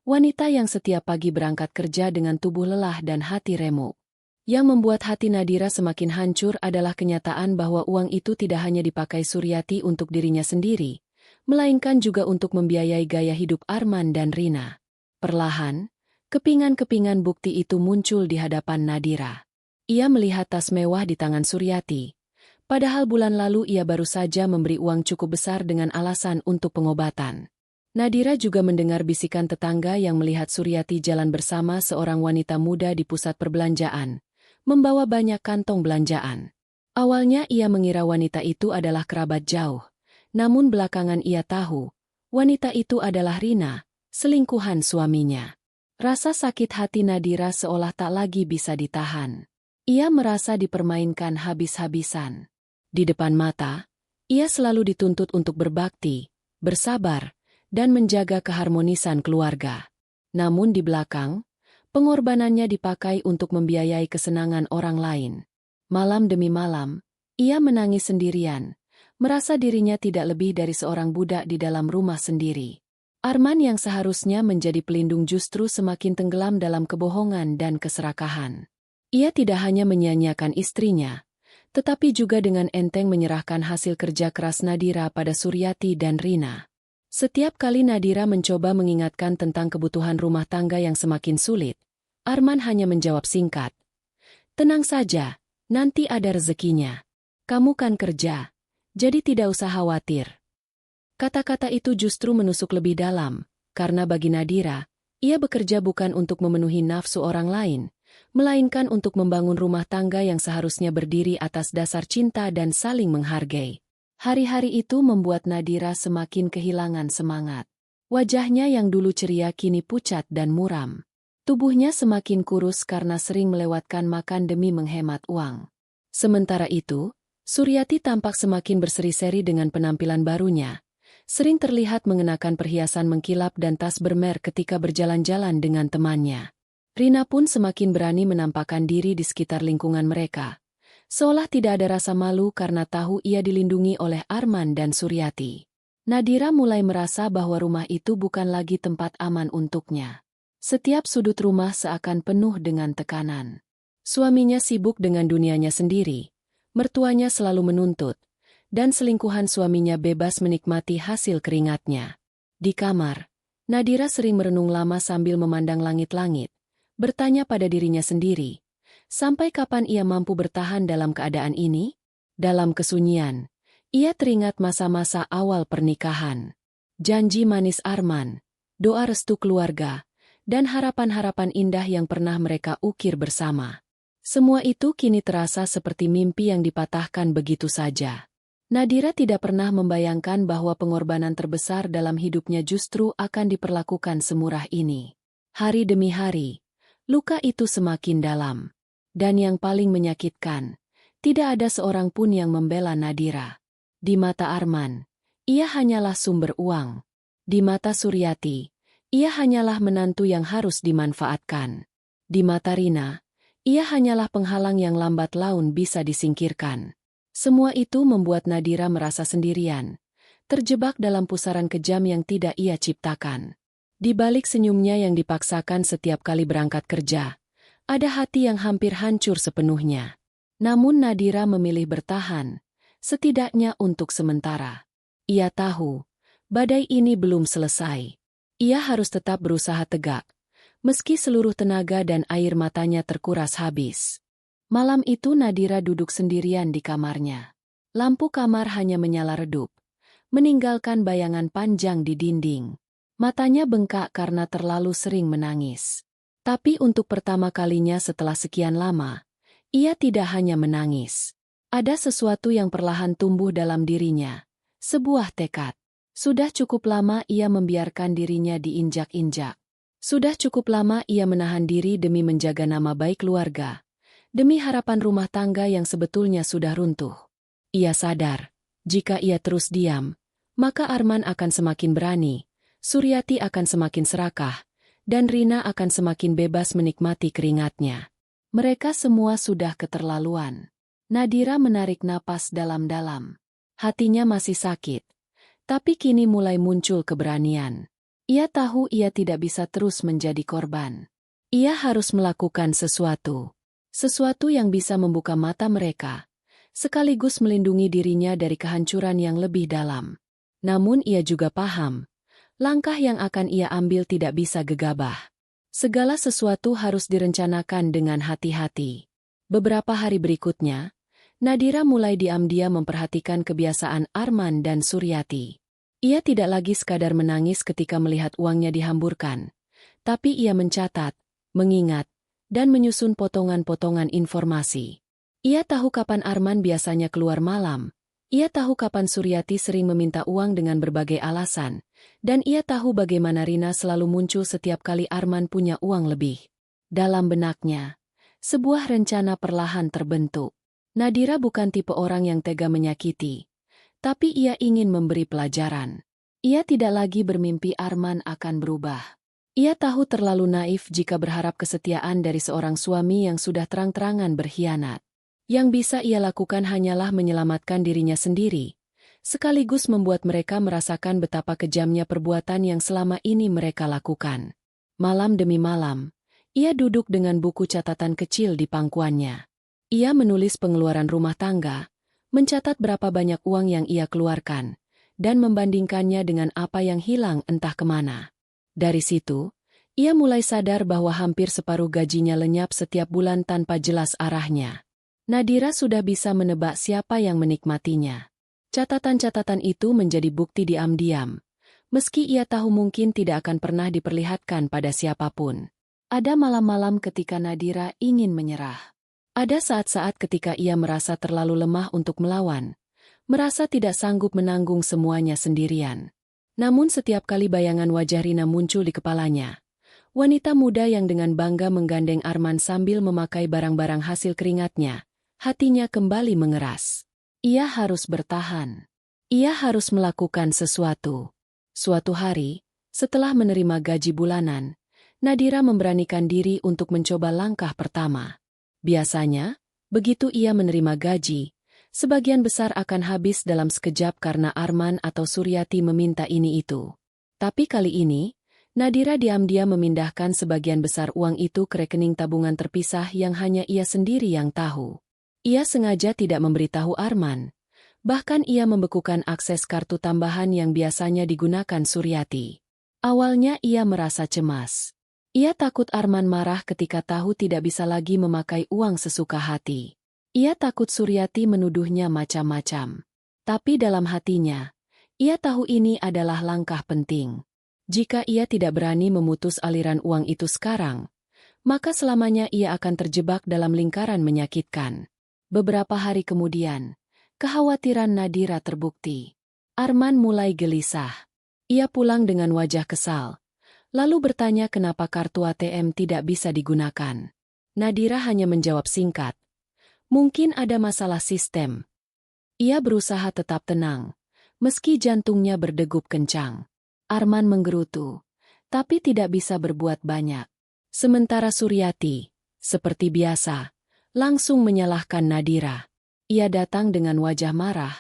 wanita yang setiap pagi berangkat kerja dengan tubuh lelah dan hati remuk. Yang membuat hati Nadira semakin hancur adalah kenyataan bahwa uang itu tidak hanya dipakai Suryati untuk dirinya sendiri, melainkan juga untuk membiayai gaya hidup Arman dan Rina. Perlahan, kepingan-kepingan bukti itu muncul di hadapan Nadira. Ia melihat tas mewah di tangan Suryati, padahal bulan lalu ia baru saja memberi uang cukup besar dengan alasan untuk pengobatan. Nadira juga mendengar bisikan tetangga yang melihat Suryati jalan bersama seorang wanita muda di pusat perbelanjaan, membawa banyak kantong belanjaan. Awalnya ia mengira wanita itu adalah kerabat jauh, namun belakangan ia tahu, wanita itu adalah Rina, selingkuhan suaminya. Rasa sakit hati Nadira seolah tak lagi bisa ditahan. Ia merasa dipermainkan habis-habisan. Di depan mata, ia selalu dituntut untuk berbakti, bersabar, dan menjaga keharmonisan keluarga. Namun di belakang, pengorbanannya dipakai untuk membiayai kesenangan orang lain. Malam demi malam, ia menangis sendirian, merasa dirinya tidak lebih dari seorang budak di dalam rumah sendiri. Arman yang seharusnya menjadi pelindung justru semakin tenggelam dalam kebohongan dan keserakahan. Ia tidak hanya menyia-nyiakan istrinya, tetapi juga dengan enteng menyerahkan hasil kerja keras Nadira pada Suryati dan Rina. Setiap kali Nadira mencoba mengingatkan tentang kebutuhan rumah tangga yang semakin sulit, Arman hanya menjawab singkat, "Tenang saja, nanti ada rezekinya. Kamu kan kerja, jadi tidak usah khawatir." Kata-kata itu justru menusuk lebih dalam, karena bagi Nadira, ia bekerja bukan untuk memenuhi nafsu orang lain, melainkan untuk membangun rumah tangga yang seharusnya berdiri atas dasar cinta dan saling menghargai. Hari-hari itu membuat Nadira semakin kehilangan semangat. Wajahnya yang dulu ceria kini pucat dan muram. Tubuhnya semakin kurus karena sering melewatkan makan demi menghemat uang. Sementara itu, Suryati tampak semakin berseri-seri dengan penampilan barunya. Sering terlihat mengenakan perhiasan mengkilap dan tas bermerek ketika berjalan-jalan dengan temannya. Rina pun semakin berani menampakkan diri di sekitar lingkungan mereka, seolah tidak ada rasa malu karena tahu ia dilindungi oleh Arman dan Suryati. Nadira mulai merasa bahwa rumah itu bukan lagi tempat aman untuknya. Setiap sudut rumah seakan penuh dengan tekanan. Suaminya sibuk dengan dunianya sendiri, mertuanya selalu menuntut, dan selingkuhan suaminya bebas menikmati hasil keringatnya. Di kamar, Nadira sering merenung lama sambil memandang langit-langit, bertanya pada dirinya sendiri, sampai kapan ia mampu bertahan dalam keadaan ini? Dalam kesunyian, ia teringat masa-masa awal pernikahan. Janji manis Arman, doa restu keluarga, dan harapan-harapan indah yang pernah mereka ukir bersama. Semua itu kini terasa seperti mimpi yang dipatahkan begitu saja. Nadira tidak pernah membayangkan bahwa pengorbanan terbesar dalam hidupnya justru akan diperlakukan semurah ini. Hari demi hari, luka itu semakin dalam. Dan yang paling menyakitkan, tidak ada seorang pun yang membela Nadira. Di mata Arman, ia hanyalah sumber uang. Di mata Suryati, ia hanyalah menantu yang harus dimanfaatkan. Di mata Rina, ia hanyalah penghalang yang lambat laun bisa disingkirkan. Semua itu membuat Nadira merasa sendirian, terjebak dalam pusaran kejam yang tidak ia ciptakan. Di balik senyumnya yang dipaksakan setiap kali berangkat kerja, ada hati yang hampir hancur sepenuhnya. Namun Nadira memilih bertahan, setidaknya untuk sementara. Ia tahu, badai ini belum selesai. Ia harus tetap berusaha tegak, meski seluruh tenaga dan air matanya terkuras habis. Malam itu Nadira duduk sendirian di kamarnya. Lampu kamar hanya menyala redup, meninggalkan bayangan panjang di dinding. Matanya bengkak karena terlalu sering menangis. Tapi untuk pertama kalinya setelah sekian lama, ia tidak hanya menangis. Ada sesuatu yang perlahan tumbuh dalam dirinya, sebuah tekad. Sudah cukup lama ia membiarkan dirinya diinjak-injak. Sudah cukup lama ia menahan diri demi menjaga nama baik keluarga, demi harapan rumah tangga yang sebetulnya sudah runtuh. Ia sadar, jika ia terus diam, maka Arman akan semakin berani, Suryati akan semakin serakah, dan Rina akan semakin bebas menikmati keringatnya. Mereka semua sudah keterlaluan. Nadira menarik napas dalam-dalam. Hatinya masih sakit. Tapi kini mulai muncul keberanian. Ia tahu ia tidak bisa terus menjadi korban. Ia harus melakukan sesuatu. Sesuatu yang bisa membuka mata mereka, sekaligus melindungi dirinya dari kehancuran yang lebih dalam. Namun ia juga paham, langkah yang akan ia ambil tidak bisa gegabah. Segala sesuatu harus direncanakan dengan hati-hati. Beberapa hari berikutnya, Nadira mulai diam-diam memperhatikan kebiasaan Arman dan Suryati. Ia tidak lagi sekadar menangis ketika melihat uangnya dihamburkan, tapi ia mencatat, mengingat, dan menyusun potongan-potongan informasi. Ia tahu kapan Arman biasanya keluar malam, ia tahu kapan Suryati sering meminta uang dengan berbagai alasan, dan ia tahu bagaimana Rina selalu muncul setiap kali Arman punya uang lebih. Dalam benaknya, sebuah rencana perlahan terbentuk. Nadira bukan tipe orang yang tega menyakiti, tapi ia ingin memberi pelajaran. Ia tidak lagi bermimpi Arman akan berubah. Ia tahu terlalu naif jika berharap kesetiaan dari seorang suami yang sudah terang-terangan berkhianat. Yang bisa ia lakukan hanyalah menyelamatkan dirinya sendiri, sekaligus membuat mereka merasakan betapa kejamnya perbuatan yang selama ini mereka lakukan. Malam demi malam, ia duduk dengan buku catatan kecil di pangkuannya. Ia menulis pengeluaran rumah tangga, mencatat berapa banyak uang yang ia keluarkan, dan membandingkannya dengan apa yang hilang entah kemana. Dari situ, ia mulai sadar bahwa hampir separuh gajinya lenyap setiap bulan tanpa jelas arahnya. Nadira sudah bisa menebak siapa yang menikmatinya. Catatan-catatan itu menjadi bukti diam-diam, meski ia tahu mungkin tidak akan pernah diperlihatkan pada siapapun. Ada malam-malam ketika Nadira ingin menyerah. Ada saat-saat ketika ia merasa terlalu lemah untuk melawan, merasa tidak sanggup menanggung semuanya sendirian. Namun setiap kali bayangan wajah Rina muncul di kepalanya, wanita muda yang dengan bangga menggandeng Arman sambil memakai barang-barang hasil keringatnya, hatinya kembali mengeras. Ia harus bertahan. Ia harus melakukan sesuatu. Suatu hari, setelah menerima gaji bulanan, Nadira memberanikan diri untuk mencoba langkah pertama. Biasanya, begitu ia menerima gaji, sebagian besar akan habis dalam sekejap karena Arman atau Suryati meminta ini itu. Tapi kali ini, Nadira diam-diam memindahkan sebagian besar uang itu ke rekening tabungan terpisah yang hanya ia sendiri yang tahu. Ia sengaja tidak memberitahu Arman, Bahkan ia membekukan akses kartu tambahan yang biasanya digunakan Suryati. Awalnya ia merasa cemas. Ia takut Arman marah ketika tahu tidak bisa lagi memakai uang sesuka hati. Ia takut Suryati menuduhnya macam-macam. Tapi dalam hatinya, ia tahu ini adalah langkah penting. Jika ia tidak berani memutus aliran uang itu sekarang, maka selamanya ia akan terjebak dalam lingkaran menyakitkan. Beberapa hari kemudian, kekhawatiran Nadira terbukti. Arman mulai gelisah. Ia pulang dengan wajah kesal, lalu bertanya kenapa kartu ATM tidak bisa digunakan. Nadira hanya menjawab singkat, "Mungkin ada masalah sistem." Ia berusaha tetap tenang, meski jantungnya berdegup kencang. Arman menggerutu, tapi tidak bisa berbuat banyak. Sementara Suryati, seperti biasa, langsung menyalahkan Nadira. Ia datang dengan wajah marah,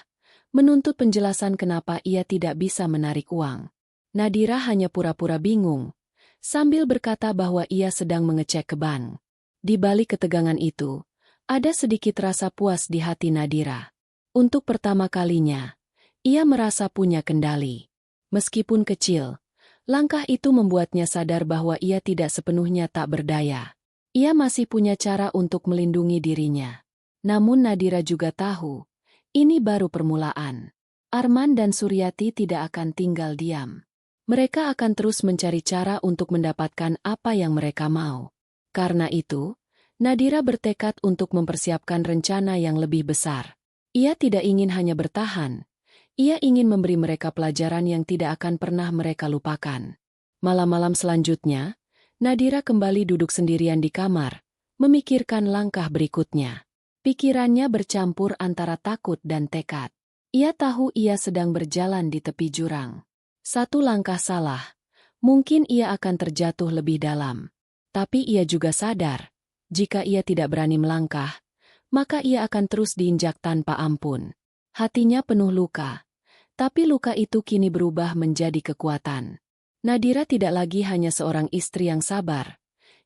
menuntut penjelasan kenapa ia tidak bisa menarik uang. Nadira hanya pura-pura bingung, sambil berkata bahwa ia sedang mengecek ke bank. Di balik ketegangan itu, ada sedikit rasa puas di hati Nadira. Untuk pertama kalinya, ia merasa punya kendali. Meskipun kecil, langkah itu membuatnya sadar bahwa ia tidak sepenuhnya tak berdaya. Ia masih punya cara untuk melindungi dirinya. Namun Nadira juga tahu, ini baru permulaan. Arman dan Suryati tidak akan tinggal diam. Mereka akan terus mencari cara untuk mendapatkan apa yang mereka mau. Karena itu, Nadira bertekad untuk mempersiapkan rencana yang lebih besar. Ia tidak ingin hanya bertahan. Ia ingin memberi mereka pelajaran yang tidak akan pernah mereka lupakan. Malam-malam selanjutnya, Nadira kembali duduk sendirian di kamar, memikirkan langkah berikutnya. Pikirannya bercampur antara takut dan tekad. Ia tahu ia sedang berjalan di tepi jurang. Satu langkah salah, mungkin ia akan terjatuh lebih dalam. Tapi ia juga sadar, jika ia tidak berani melangkah, maka ia akan terus diinjak tanpa ampun. Hatinya penuh luka, tapi luka itu kini berubah menjadi kekuatan. Nadira tidak lagi hanya seorang istri yang sabar.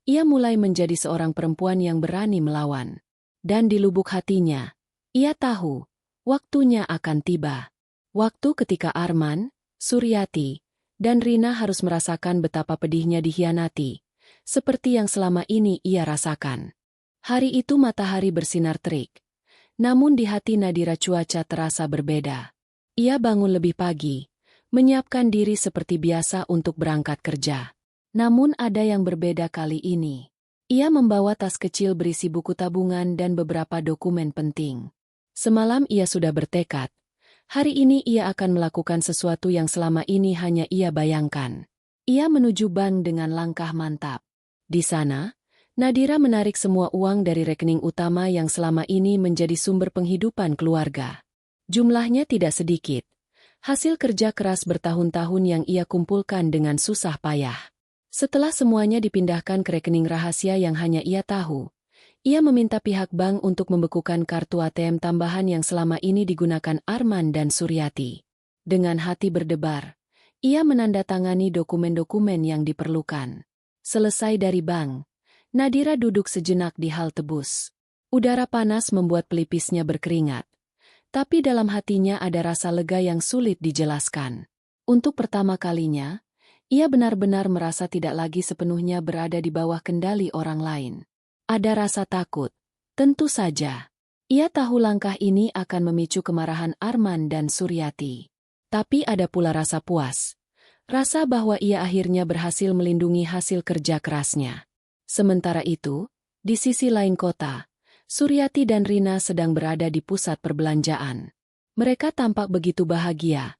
Ia mulai menjadi seorang perempuan yang berani melawan. Dan di lubuk hatinya, ia tahu, waktunya akan tiba. Waktu ketika Arman, Suryati, dan Rina harus merasakan betapa pedihnya dikhianati, seperti yang selama ini ia rasakan. Hari itu matahari bersinar terik. Namun di hati Nadira cuaca terasa berbeda. Ia bangun lebih pagi, menyiapkan diri seperti biasa untuk berangkat kerja. Namun ada yang berbeda kali ini. Ia membawa tas kecil berisi buku tabungan dan beberapa dokumen penting. Semalam ia sudah bertekad. Hari ini ia akan melakukan sesuatu yang selama ini hanya ia bayangkan. Ia menuju bank dengan langkah mantap. Di sana, Nadira menarik semua uang dari rekening utama yang selama ini menjadi sumber penghidupan keluarga. Jumlahnya tidak sedikit. Hasil kerja keras bertahun-tahun yang ia kumpulkan dengan susah payah. Setelah semuanya dipindahkan ke rekening rahasia yang hanya ia tahu, ia meminta pihak bank untuk membekukan kartu ATM tambahan yang selama ini digunakan Arman dan Suryati. Dengan hati berdebar, ia menandatangani dokumen-dokumen yang diperlukan. Selesai dari bank, Nadira duduk sejenak di halte bus. Udara panas membuat pelipisnya berkeringat. Tapi dalam hatinya ada rasa lega yang sulit dijelaskan. Untuk pertama kalinya, ia benar-benar merasa tidak lagi sepenuhnya berada di bawah kendali orang lain. Ada rasa takut. Tentu saja. Ia tahu langkah ini akan memicu kemarahan Arman dan Suryati. Tapi ada pula rasa puas. Rasa bahwa ia akhirnya berhasil melindungi hasil kerja kerasnya. Sementara itu, di sisi lain kota, Suryati dan Rina sedang berada di pusat perbelanjaan. Mereka tampak begitu bahagia,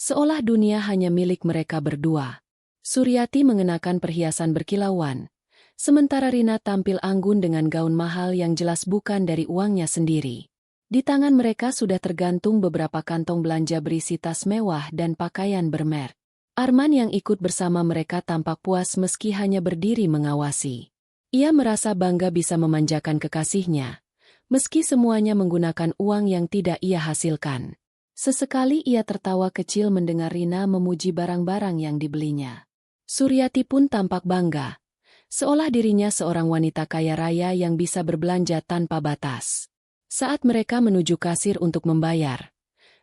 seolah dunia hanya milik mereka berdua. Suryati mengenakan perhiasan berkilauan, sementara Rina tampil anggun dengan gaun mahal yang jelas bukan dari uangnya sendiri. Di tangan mereka sudah tergantung beberapa kantong belanja berisi tas mewah dan pakaian bermerek. Arman yang ikut bersama mereka tampak puas meski hanya berdiri mengawasi. Ia merasa bangga bisa memanjakan kekasihnya, meski semuanya menggunakan uang yang tidak ia hasilkan. Sesekali ia tertawa kecil mendengar Rina memuji barang-barang yang dibelinya. Suryati pun tampak bangga, seolah dirinya seorang wanita kaya raya yang bisa berbelanja tanpa batas. Saat mereka menuju kasir untuk membayar,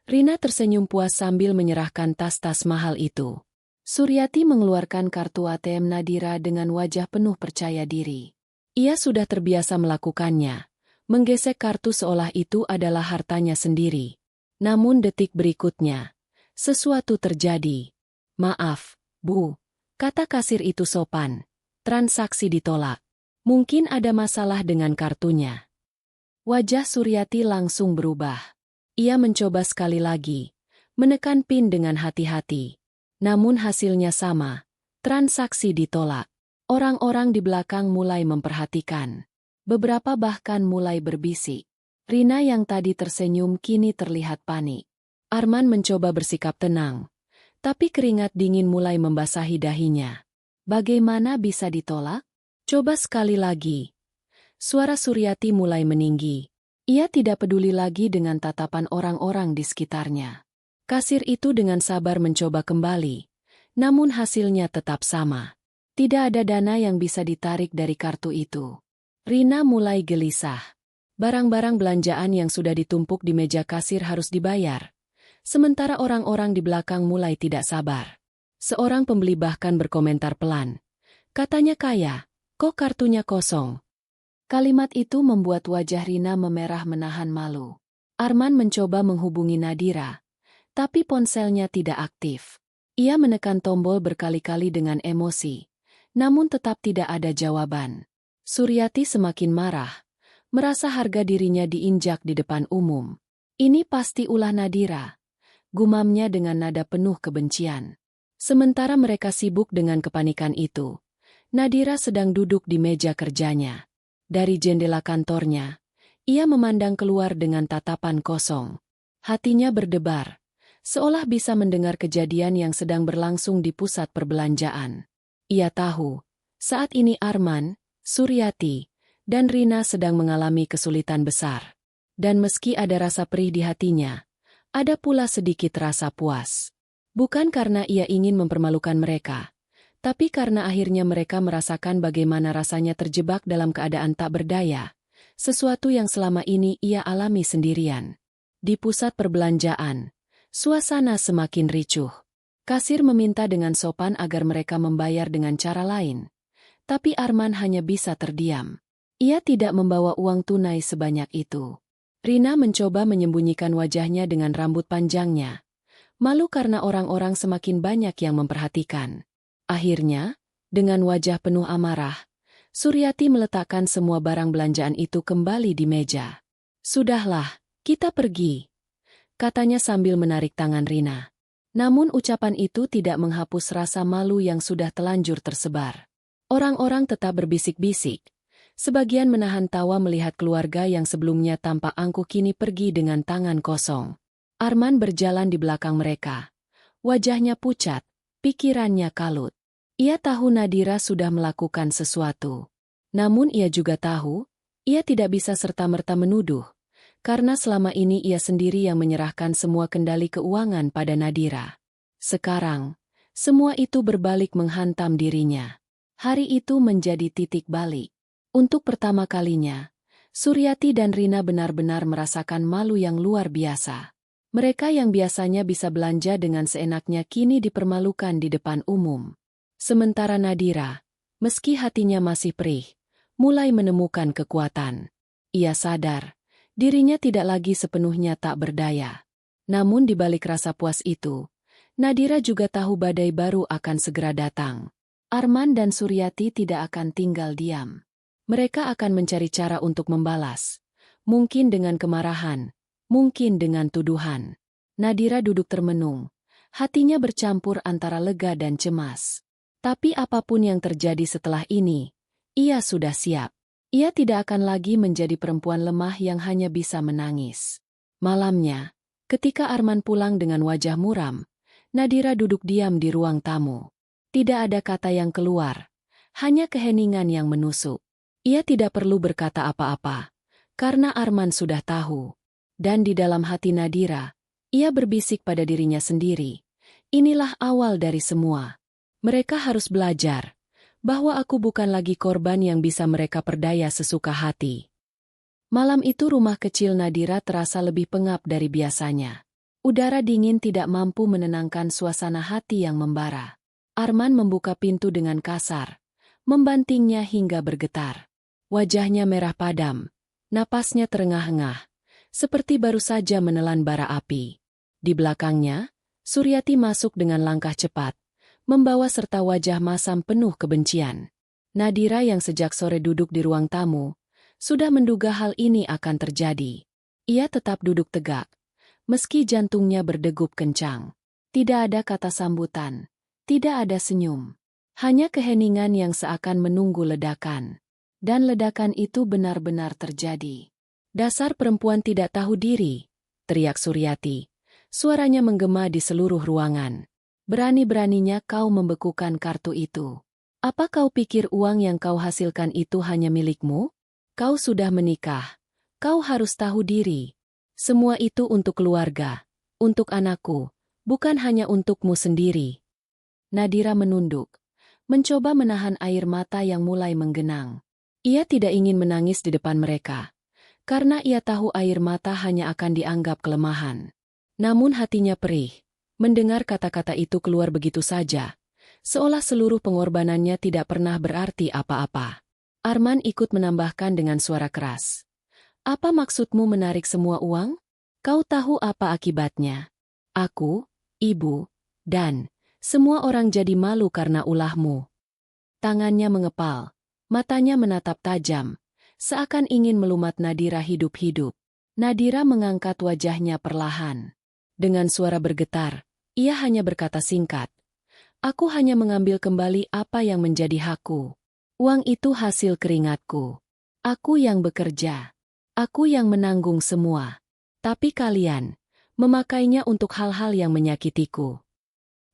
Rina tersenyum puas sambil menyerahkan tas-tas mahal itu. Suryati mengeluarkan kartu ATM Nadira dengan wajah penuh percaya diri. Ia sudah terbiasa melakukannya, menggesek kartu seolah itu adalah hartanya sendiri. Namun detik berikutnya, sesuatu terjadi. "Maaf, Bu," kata kasir itu sopan. "Transaksi ditolak. Mungkin ada masalah dengan kartunya." Wajah Suryati langsung berubah. Ia mencoba sekali lagi, menekan PIN dengan hati-hati. Namun hasilnya sama, transaksi ditolak. Orang-orang di belakang mulai memperhatikan. Beberapa bahkan mulai berbisik. Rina yang tadi tersenyum kini terlihat panik. Arman mencoba bersikap tenang, tapi keringat dingin mulai membasahi dahinya. Bagaimana bisa ditolak? Coba sekali lagi. Suara Suryati mulai meninggi. Ia tidak peduli lagi dengan tatapan orang-orang di sekitarnya. Kasir itu dengan sabar mencoba kembali, namun hasilnya tetap sama. Tidak ada dana yang bisa ditarik dari kartu itu. Rina mulai gelisah. Barang-barang belanjaan yang sudah ditumpuk di meja kasir harus dibayar. Sementara orang-orang di belakang mulai tidak sabar. Seorang pembeli bahkan berkomentar pelan. Katanya, "Kaya, kok kartunya kosong?" Kalimat itu membuat wajah Rina memerah menahan malu. Arman mencoba menghubungi Nadira, tapi ponselnya tidak aktif. Ia menekan tombol berkali-kali dengan emosi. Namun tetap tidak ada jawaban. Suryati semakin marah, merasa harga dirinya diinjak di depan umum. "Ini pasti ulah Nadira," gumamnya dengan nada penuh kebencian. Sementara mereka sibuk dengan kepanikan itu, Nadira sedang duduk di meja kerjanya. Dari jendela kantornya, ia memandang keluar dengan tatapan kosong. Hatinya berdebar, seolah bisa mendengar kejadian yang sedang berlangsung di pusat perbelanjaan. Ia tahu, saat ini Arman, Suryati, dan Rina sedang mengalami kesulitan besar. Dan meski ada rasa perih di hatinya, ada pula sedikit rasa puas. Bukan karena ia ingin mempermalukan mereka, tapi karena akhirnya mereka merasakan bagaimana rasanya terjebak dalam keadaan tak berdaya, sesuatu yang selama ini ia alami sendirian. Di pusat perbelanjaan, suasana semakin ricuh. Kasir meminta dengan sopan agar mereka membayar dengan cara lain. Tapi Arman hanya bisa terdiam. Ia tidak membawa uang tunai sebanyak itu. Rina mencoba menyembunyikan wajahnya dengan rambut panjangnya. Malu karena orang-orang semakin banyak yang memperhatikan. Akhirnya, dengan wajah penuh amarah, Suryati meletakkan semua barang belanjaan itu kembali di meja. "Sudahlah, kita pergi," katanya sambil menarik tangan Rina. Namun ucapan itu tidak menghapus rasa malu yang sudah telanjur tersebar. Orang-orang tetap berbisik-bisik. Sebagian menahan tawa melihat keluarga yang sebelumnya tampak angkuh kini pergi dengan tangan kosong. Arman berjalan di belakang mereka. Wajahnya pucat, pikirannya kalut. Ia tahu Nadira sudah melakukan sesuatu. Namun ia juga tahu, ia tidak bisa serta-merta menuduh. Karena selama ini ia sendiri yang menyerahkan semua kendali keuangan pada Nadira. Sekarang, semua itu berbalik menghantam dirinya. Hari itu menjadi titik balik. Untuk pertama kalinya, Suryati dan Rina benar-benar merasakan malu yang luar biasa. Mereka yang biasanya bisa belanja dengan seenaknya kini dipermalukan di depan umum. Sementara Nadira, meski hatinya masih perih, mulai menemukan kekuatan. Ia sadar, dirinya tidak lagi sepenuhnya tak berdaya. Namun di balik rasa puas itu, Nadira juga tahu badai baru akan segera datang. Arman dan Suryati tidak akan tinggal diam. Mereka akan mencari cara untuk membalas. Mungkin dengan kemarahan, mungkin dengan tuduhan. Nadira duduk termenung. Hatinya bercampur antara lega dan cemas. Tapi apapun yang terjadi setelah ini, ia sudah siap. Ia tidak akan lagi menjadi perempuan lemah yang hanya bisa menangis. Malamnya, ketika Arman pulang dengan wajah muram, Nadira duduk diam di ruang tamu. Tidak ada kata yang keluar, hanya keheningan yang menusuk. Ia tidak perlu berkata apa-apa, karena Arman sudah tahu. Dan di dalam hati Nadira, ia berbisik pada dirinya sendiri. Inilah awal dari semua. Mereka harus belajar bahwa aku bukan lagi korban yang bisa mereka perdaya sesuka hati. Malam itu rumah kecil Nadira terasa lebih pengap dari biasanya. Udara dingin tidak mampu menenangkan suasana hati yang membara. Arman membuka pintu dengan kasar, membantingnya hingga bergetar. Wajahnya merah padam, napasnya terengah-engah, seperti baru saja menelan bara api. Di belakangnya, Suryati masuk dengan langkah cepat, membawa serta wajah masam penuh kebencian. Nadira yang sejak sore duduk di ruang tamu, sudah menduga hal ini akan terjadi. Ia tetap duduk tegak, meski jantungnya berdegup kencang. Tidak ada kata sambutan, tidak ada senyum. Hanya keheningan yang seakan menunggu ledakan. Dan ledakan itu benar-benar terjadi. Dasar perempuan tidak tahu diri, teriak Suryati. Suaranya menggema di seluruh ruangan. Berani-beraninya kau membekukan kartu itu. Apa kau pikir uang yang kau hasilkan itu hanya milikmu? Kau sudah menikah. Kau harus tahu diri. Semua itu untuk keluarga, untuk anakku, bukan hanya untukmu sendiri. Nadira menunduk, mencoba menahan air mata yang mulai menggenang. Ia tidak ingin menangis di depan mereka, karena ia tahu air mata hanya akan dianggap kelemahan. Namun hatinya perih, mendengar kata-kata itu keluar begitu saja, seolah seluruh pengorbanannya tidak pernah berarti apa-apa. Arman ikut menambahkan dengan suara keras. Apa maksudmu menarik semua uang? Kau tahu apa akibatnya? Aku, ibu, dan semua orang jadi malu karena ulahmu. Tangannya mengepal, matanya menatap tajam, seakan ingin melumat Nadira hidup-hidup. Nadira mengangkat wajahnya perlahan. Dengan suara bergetar, ia hanya berkata singkat. Aku hanya mengambil kembali apa yang menjadi hakku. Uang itu hasil keringatku. Aku yang bekerja. Aku yang menanggung semua. Tapi kalian memakainya untuk hal-hal yang menyakitiku.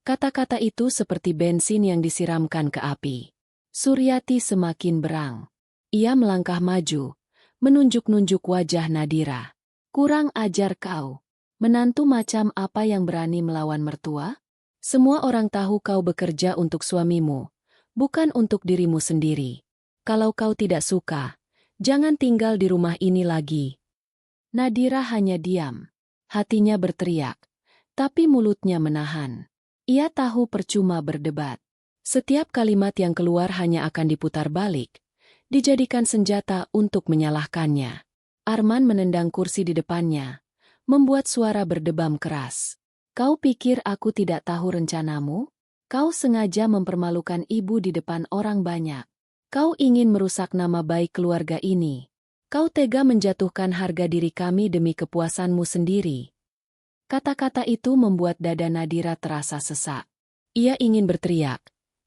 Kata-kata itu seperti bensin yang disiramkan ke api. Suryati semakin berang. Ia melangkah maju, menunjuk-nunjuk wajah Nadira. Kurang ajar kau. Menantu macam apa yang berani melawan mertua? Semua orang tahu kau bekerja untuk suamimu, bukan untuk dirimu sendiri. Kalau kau tidak suka, jangan tinggal di rumah ini lagi. Nadira hanya diam. Hatinya berteriak, tapi mulutnya menahan. Ia tahu percuma berdebat. Setiap kalimat yang keluar hanya akan diputar balik, dijadikan senjata untuk menyalahkannya. Arman menendang kursi di depannya, membuat suara berdebam keras. Kau pikir aku tidak tahu rencanamu? Kau sengaja mempermalukan ibu di depan orang banyak. Kau ingin merusak nama baik keluarga ini. Kau tega menjatuhkan harga diri kami demi kepuasanmu sendiri. Kata-kata itu membuat dada Nadira terasa sesak. Ia ingin berteriak,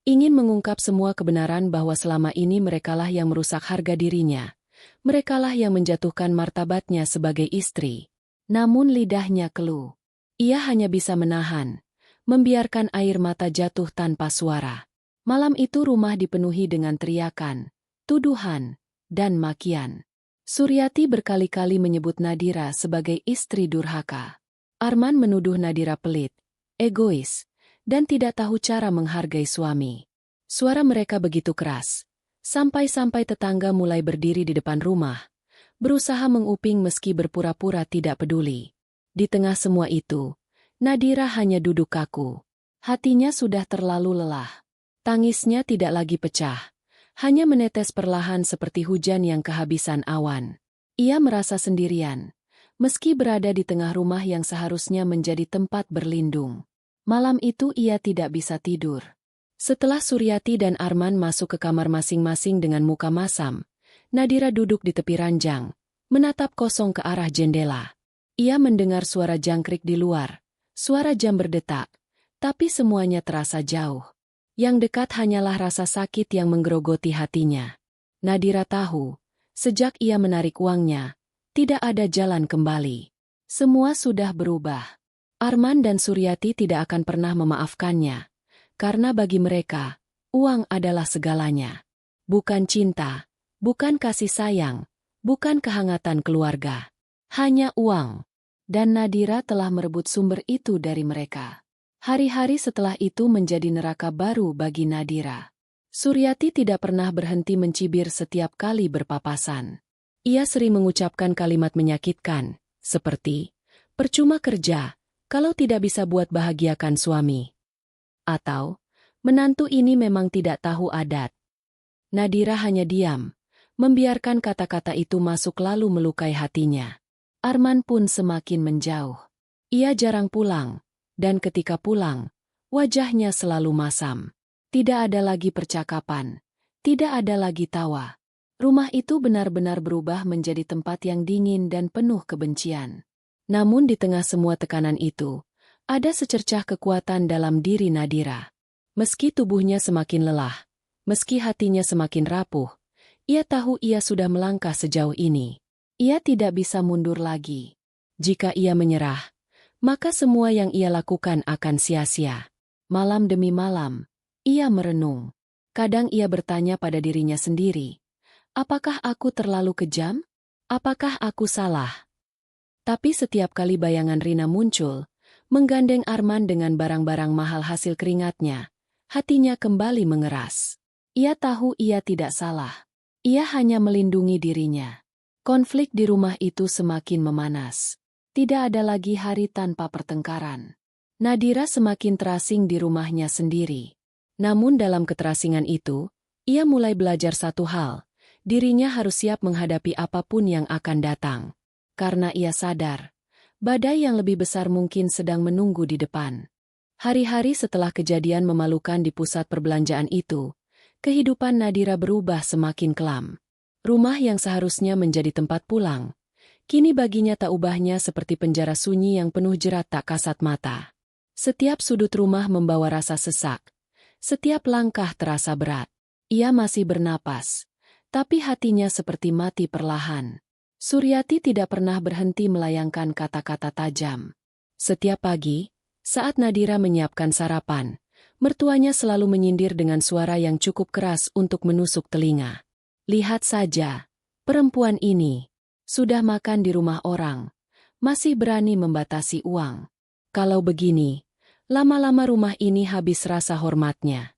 ingin mengungkap semua kebenaran bahwa selama ini merekalah yang merusak harga dirinya. Merekalah yang menjatuhkan martabatnya sebagai istri. Namun lidahnya keluh. Ia hanya bisa menahan, membiarkan air mata jatuh tanpa suara. Malam itu rumah dipenuhi dengan teriakan, tuduhan, dan makian. Suryati berkali-kali menyebut Nadira sebagai istri durhaka. Arman menuduh Nadira pelit, egois, dan tidak tahu cara menghargai suami. Suara mereka begitu keras, sampai-sampai tetangga mulai berdiri di depan rumah, berusaha menguping meski berpura-pura tidak peduli. Di tengah semua itu, Nadira hanya duduk kaku. Hatinya sudah terlalu lelah. Tangisnya tidak lagi pecah, hanya menetes perlahan seperti hujan yang kehabisan awan. Ia merasa sendirian, meski berada di tengah rumah yang seharusnya menjadi tempat berlindung. Malam itu ia tidak bisa tidur. Setelah Suryati dan Arman masuk ke kamar masing-masing dengan muka masam, Nadira duduk di tepi ranjang, menatap kosong ke arah jendela. Ia mendengar suara jangkrik di luar, suara jam berdetak, tapi semuanya terasa jauh. Yang dekat hanyalah rasa sakit yang menggerogoti hatinya. Nadira tahu, sejak ia menarik uangnya, tidak ada jalan kembali. Semua sudah berubah. Arman dan Suryati tidak akan pernah memaafkannya, karena bagi mereka, uang adalah segalanya. Bukan cinta, bukan kasih sayang, bukan kehangatan keluarga. Hanya uang. Dan Nadira telah merebut sumber itu dari mereka. Hari-hari setelah itu menjadi neraka baru bagi Nadira. Suryati tidak pernah berhenti mencibir setiap kali berpapasan. Ia sering mengucapkan kalimat menyakitkan, seperti, percuma kerja, Kalau tidak bisa buat bahagiakan suami. Atau, menantu ini memang tidak tahu adat. Nadira hanya diam, membiarkan kata-kata itu masuk lalu melukai hatinya. Arman pun semakin menjauh. Ia jarang pulang, dan ketika pulang, wajahnya selalu masam. Tidak ada lagi percakapan, tidak ada lagi tawa. Rumah itu benar-benar berubah menjadi tempat yang dingin dan penuh kebencian. Namun di tengah semua tekanan itu, ada secercah kekuatan dalam diri Nadira. Meski tubuhnya semakin lelah, meski hatinya semakin rapuh, ia tahu ia sudah melangkah sejauh ini. Ia tidak bisa mundur lagi. Jika ia menyerah, maka semua yang ia lakukan akan sia-sia. Malam demi malam, ia merenung. Kadang ia bertanya pada dirinya sendiri, apakah aku terlalu kejam? Apakah aku salah? Tapi setiap kali bayangan Rina muncul, menggandeng Arman dengan barang-barang mahal hasil keringatnya, hatinya kembali mengeras. Ia tahu ia tidak salah. Ia hanya melindungi dirinya. Konflik di rumah itu semakin memanas. Tidak ada lagi hari tanpa pertengkaran. Nadira semakin terasing di rumahnya sendiri. Namun dalam keterasingan itu, ia mulai belajar satu hal. Dirinya harus siap menghadapi apapun yang akan datang. Karena ia sadar, badai yang lebih besar mungkin sedang menunggu di depan. Hari-hari setelah kejadian memalukan di pusat perbelanjaan itu, kehidupan Nadira berubah semakin kelam. Rumah yang seharusnya menjadi tempat pulang, kini baginya tak ubahnya seperti penjara sunyi yang penuh jerat tak kasat mata. Setiap sudut rumah membawa rasa sesak, setiap langkah terasa berat. Ia masih bernapas, tapi hatinya seperti mati perlahan. Suryati tidak pernah berhenti melayangkan kata-kata tajam. Setiap pagi, saat Nadira menyiapkan sarapan, mertuanya selalu menyindir dengan suara yang cukup keras untuk menusuk telinga. Lihat saja, perempuan ini sudah makan di rumah orang, masih berani membatasi uang. Kalau begini, lama-lama rumah ini habis rasa hormatnya.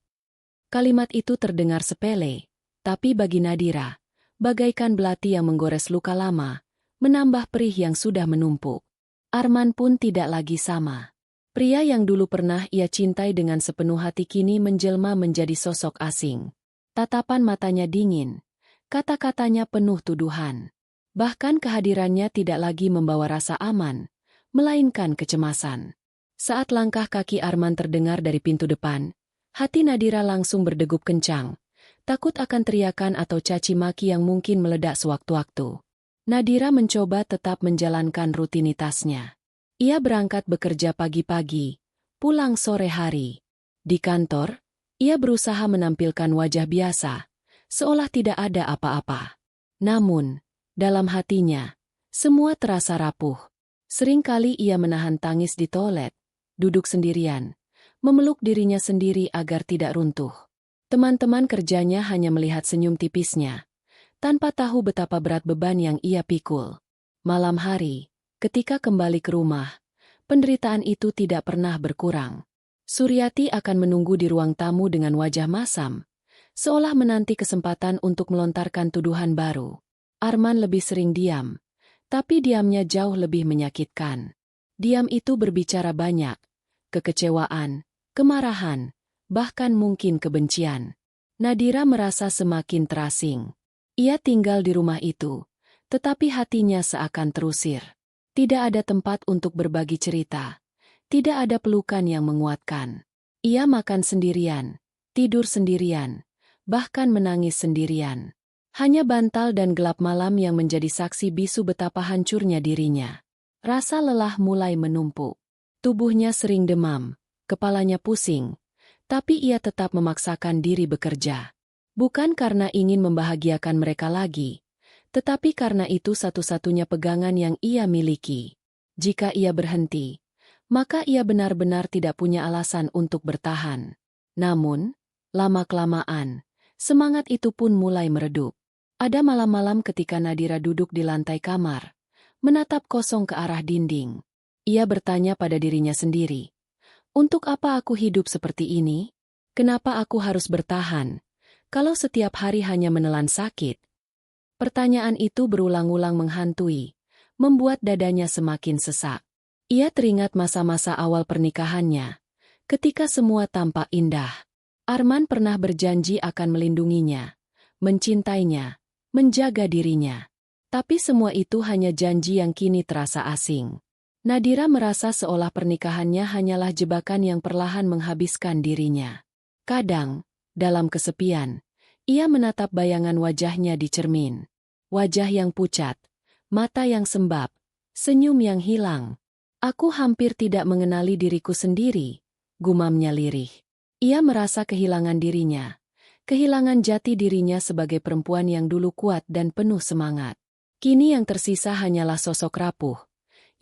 Kalimat itu terdengar sepele, tapi bagi Nadira, bagaikan belati yang menggores luka lama, menambah perih yang sudah menumpuk. Arman pun tidak lagi sama. Pria yang dulu pernah ia cintai dengan sepenuh hati kini menjelma menjadi sosok asing. Tatapan matanya dingin, kata-katanya penuh tuduhan. Bahkan kehadirannya tidak lagi membawa rasa aman, melainkan kecemasan. Saat langkah kaki Arman terdengar dari pintu depan, hati Nadira langsung berdegup kencang. Takut akan teriakan atau caci maki yang mungkin meledak sewaktu-waktu. Nadira mencoba tetap menjalankan rutinitasnya. Ia berangkat bekerja pagi-pagi, pulang sore hari. Di kantor, ia berusaha menampilkan wajah biasa, seolah tidak ada apa-apa. Namun, dalam hatinya, semua terasa rapuh. Seringkali ia menahan tangis di toilet, duduk sendirian, memeluk dirinya sendiri agar tidak runtuh. Teman-teman kerjanya hanya melihat senyum tipisnya, tanpa tahu betapa berat beban yang ia pikul. Malam hari, ketika kembali ke rumah, penderitaan itu tidak pernah berkurang. Suryati akan menunggu di ruang tamu dengan wajah masam, seolah menanti kesempatan untuk melontarkan tuduhan baru. Arman lebih sering diam, tapi diamnya jauh lebih menyakitkan. Diam itu berbicara banyak, kekecewaan, kemarahan, bahkan mungkin kebencian. Nadira merasa semakin terasing. Ia tinggal di rumah itu, tetapi hatinya seakan terusir. Tidak ada tempat untuk berbagi cerita. Tidak ada pelukan yang menguatkan. Ia makan sendirian, tidur sendirian, bahkan menangis sendirian. Hanya bantal dan gelap malam yang menjadi saksi bisu betapa hancurnya dirinya. Rasa lelah mulai menumpuk. Tubuhnya sering demam, kepalanya pusing. Tapi ia tetap memaksakan diri bekerja. Bukan karena ingin membahagiakan mereka lagi, tetapi karena itu satu-satunya pegangan yang ia miliki. Jika ia berhenti, maka ia benar-benar tidak punya alasan untuk bertahan. Namun, lama-kelamaan, semangat itu pun mulai meredup. Ada malam-malam ketika Nadira duduk di lantai kamar, menatap kosong ke arah dinding. Ia bertanya pada dirinya sendiri, untuk apa aku hidup seperti ini? Kenapa aku harus bertahan, kalau setiap hari hanya menelan sakit? Pertanyaan itu berulang-ulang menghantui, membuat dadanya semakin sesak. Ia teringat masa-masa awal pernikahannya, ketika semua tampak indah. Arman pernah berjanji akan melindunginya, mencintainya, menjaga dirinya. Tapi semua itu hanya janji yang kini terasa asing. Nadira merasa seolah pernikahannya hanyalah jebakan yang perlahan menghabiskan dirinya. Kadang, dalam kesepian, ia menatap bayangan wajahnya di cermin. Wajah yang pucat, mata yang sembab, senyum yang hilang. Aku hampir tidak mengenali diriku sendiri, gumamnya lirih. Ia merasa kehilangan dirinya, kehilangan jati dirinya sebagai perempuan yang dulu kuat dan penuh semangat. Kini yang tersisa hanyalah sosok rapuh,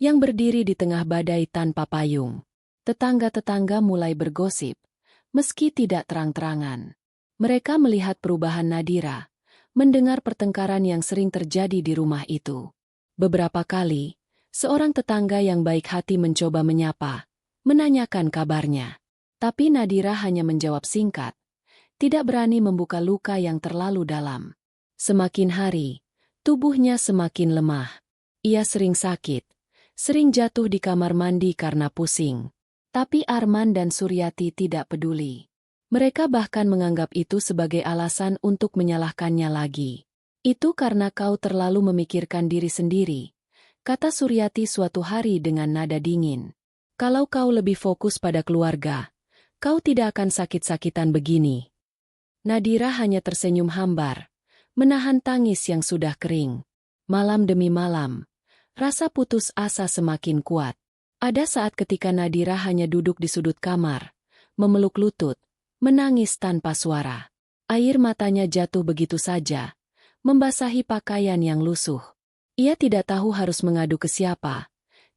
yang berdiri di tengah badai tanpa payung. Tetangga-tetangga mulai bergosip, meski tidak terang-terangan. Mereka melihat perubahan Nadira, mendengar pertengkaran yang sering terjadi di rumah itu. Beberapa kali, seorang tetangga yang baik hati mencoba menyapa, menanyakan kabarnya. Tapi Nadira hanya menjawab singkat, tidak berani membuka luka yang terlalu dalam. Semakin hari, tubuhnya semakin lemah. Ia sering sakit, sering jatuh di kamar mandi karena pusing. Tapi Arman dan Suryati tidak peduli. Mereka bahkan menganggap itu sebagai alasan untuk menyalahkannya lagi. Itu karena kau terlalu memikirkan diri sendiri, kata Suryati suatu hari dengan nada dingin. Kalau kau lebih fokus pada keluarga, kau tidak akan sakit-sakitan begini. Nadira hanya tersenyum hambar, menahan tangis yang sudah kering. Malam demi malam, rasa putus asa semakin kuat. Ada saat ketika Nadira hanya duduk di sudut kamar, memeluk lutut, menangis tanpa suara. Air matanya jatuh begitu saja, membasahi pakaian yang lusuh. Ia tidak tahu harus mengadu ke siapa,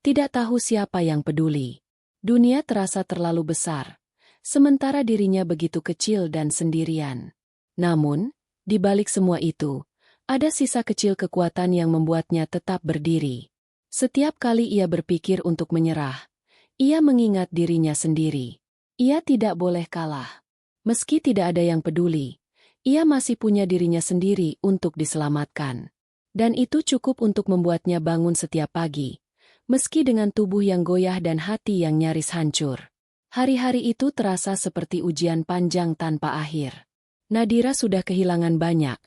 tidak tahu siapa yang peduli. Dunia terasa terlalu besar, sementara dirinya begitu kecil dan sendirian. Namun, di balik semua itu, ada sisa kecil kekuatan yang membuatnya tetap berdiri. Setiap kali ia berpikir untuk menyerah, ia mengingat dirinya sendiri. Ia tidak boleh kalah. Meski tidak ada yang peduli, ia masih punya dirinya sendiri untuk diselamatkan. Dan itu cukup untuk membuatnya bangun setiap pagi, meski dengan tubuh yang goyah dan hati yang nyaris hancur. Hari-hari itu terasa seperti ujian panjang tanpa akhir. Nadira sudah kehilangan banyak,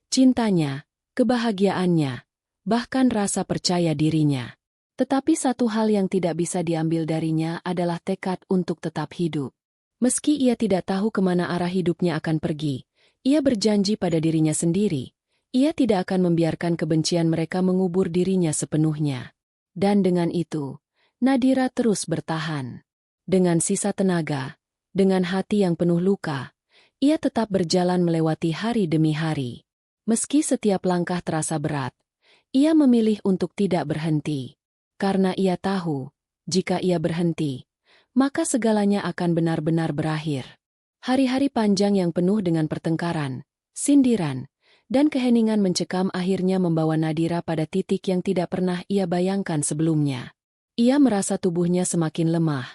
cintanya, kebahagiaannya, bahkan rasa percaya dirinya. Tetapi satu hal yang tidak bisa diambil darinya adalah tekad untuk tetap hidup. Meski ia tidak tahu kemana arah hidupnya akan pergi, ia berjanji pada dirinya sendiri. Ia tidak akan membiarkan kebencian mereka mengubur dirinya sepenuhnya. Dan dengan itu, Nadira terus bertahan. Dengan sisa tenaga, dengan hati yang penuh luka, ia tetap berjalan melewati hari demi hari. Meski setiap langkah terasa berat, ia memilih untuk tidak berhenti. Karena ia tahu, jika ia berhenti, maka segalanya akan benar-benar berakhir. Hari-hari panjang yang penuh dengan pertengkaran, sindiran, dan keheningan mencekam akhirnya membawa Nadira pada titik yang tidak pernah ia bayangkan sebelumnya. Ia merasa tubuhnya semakin lemah,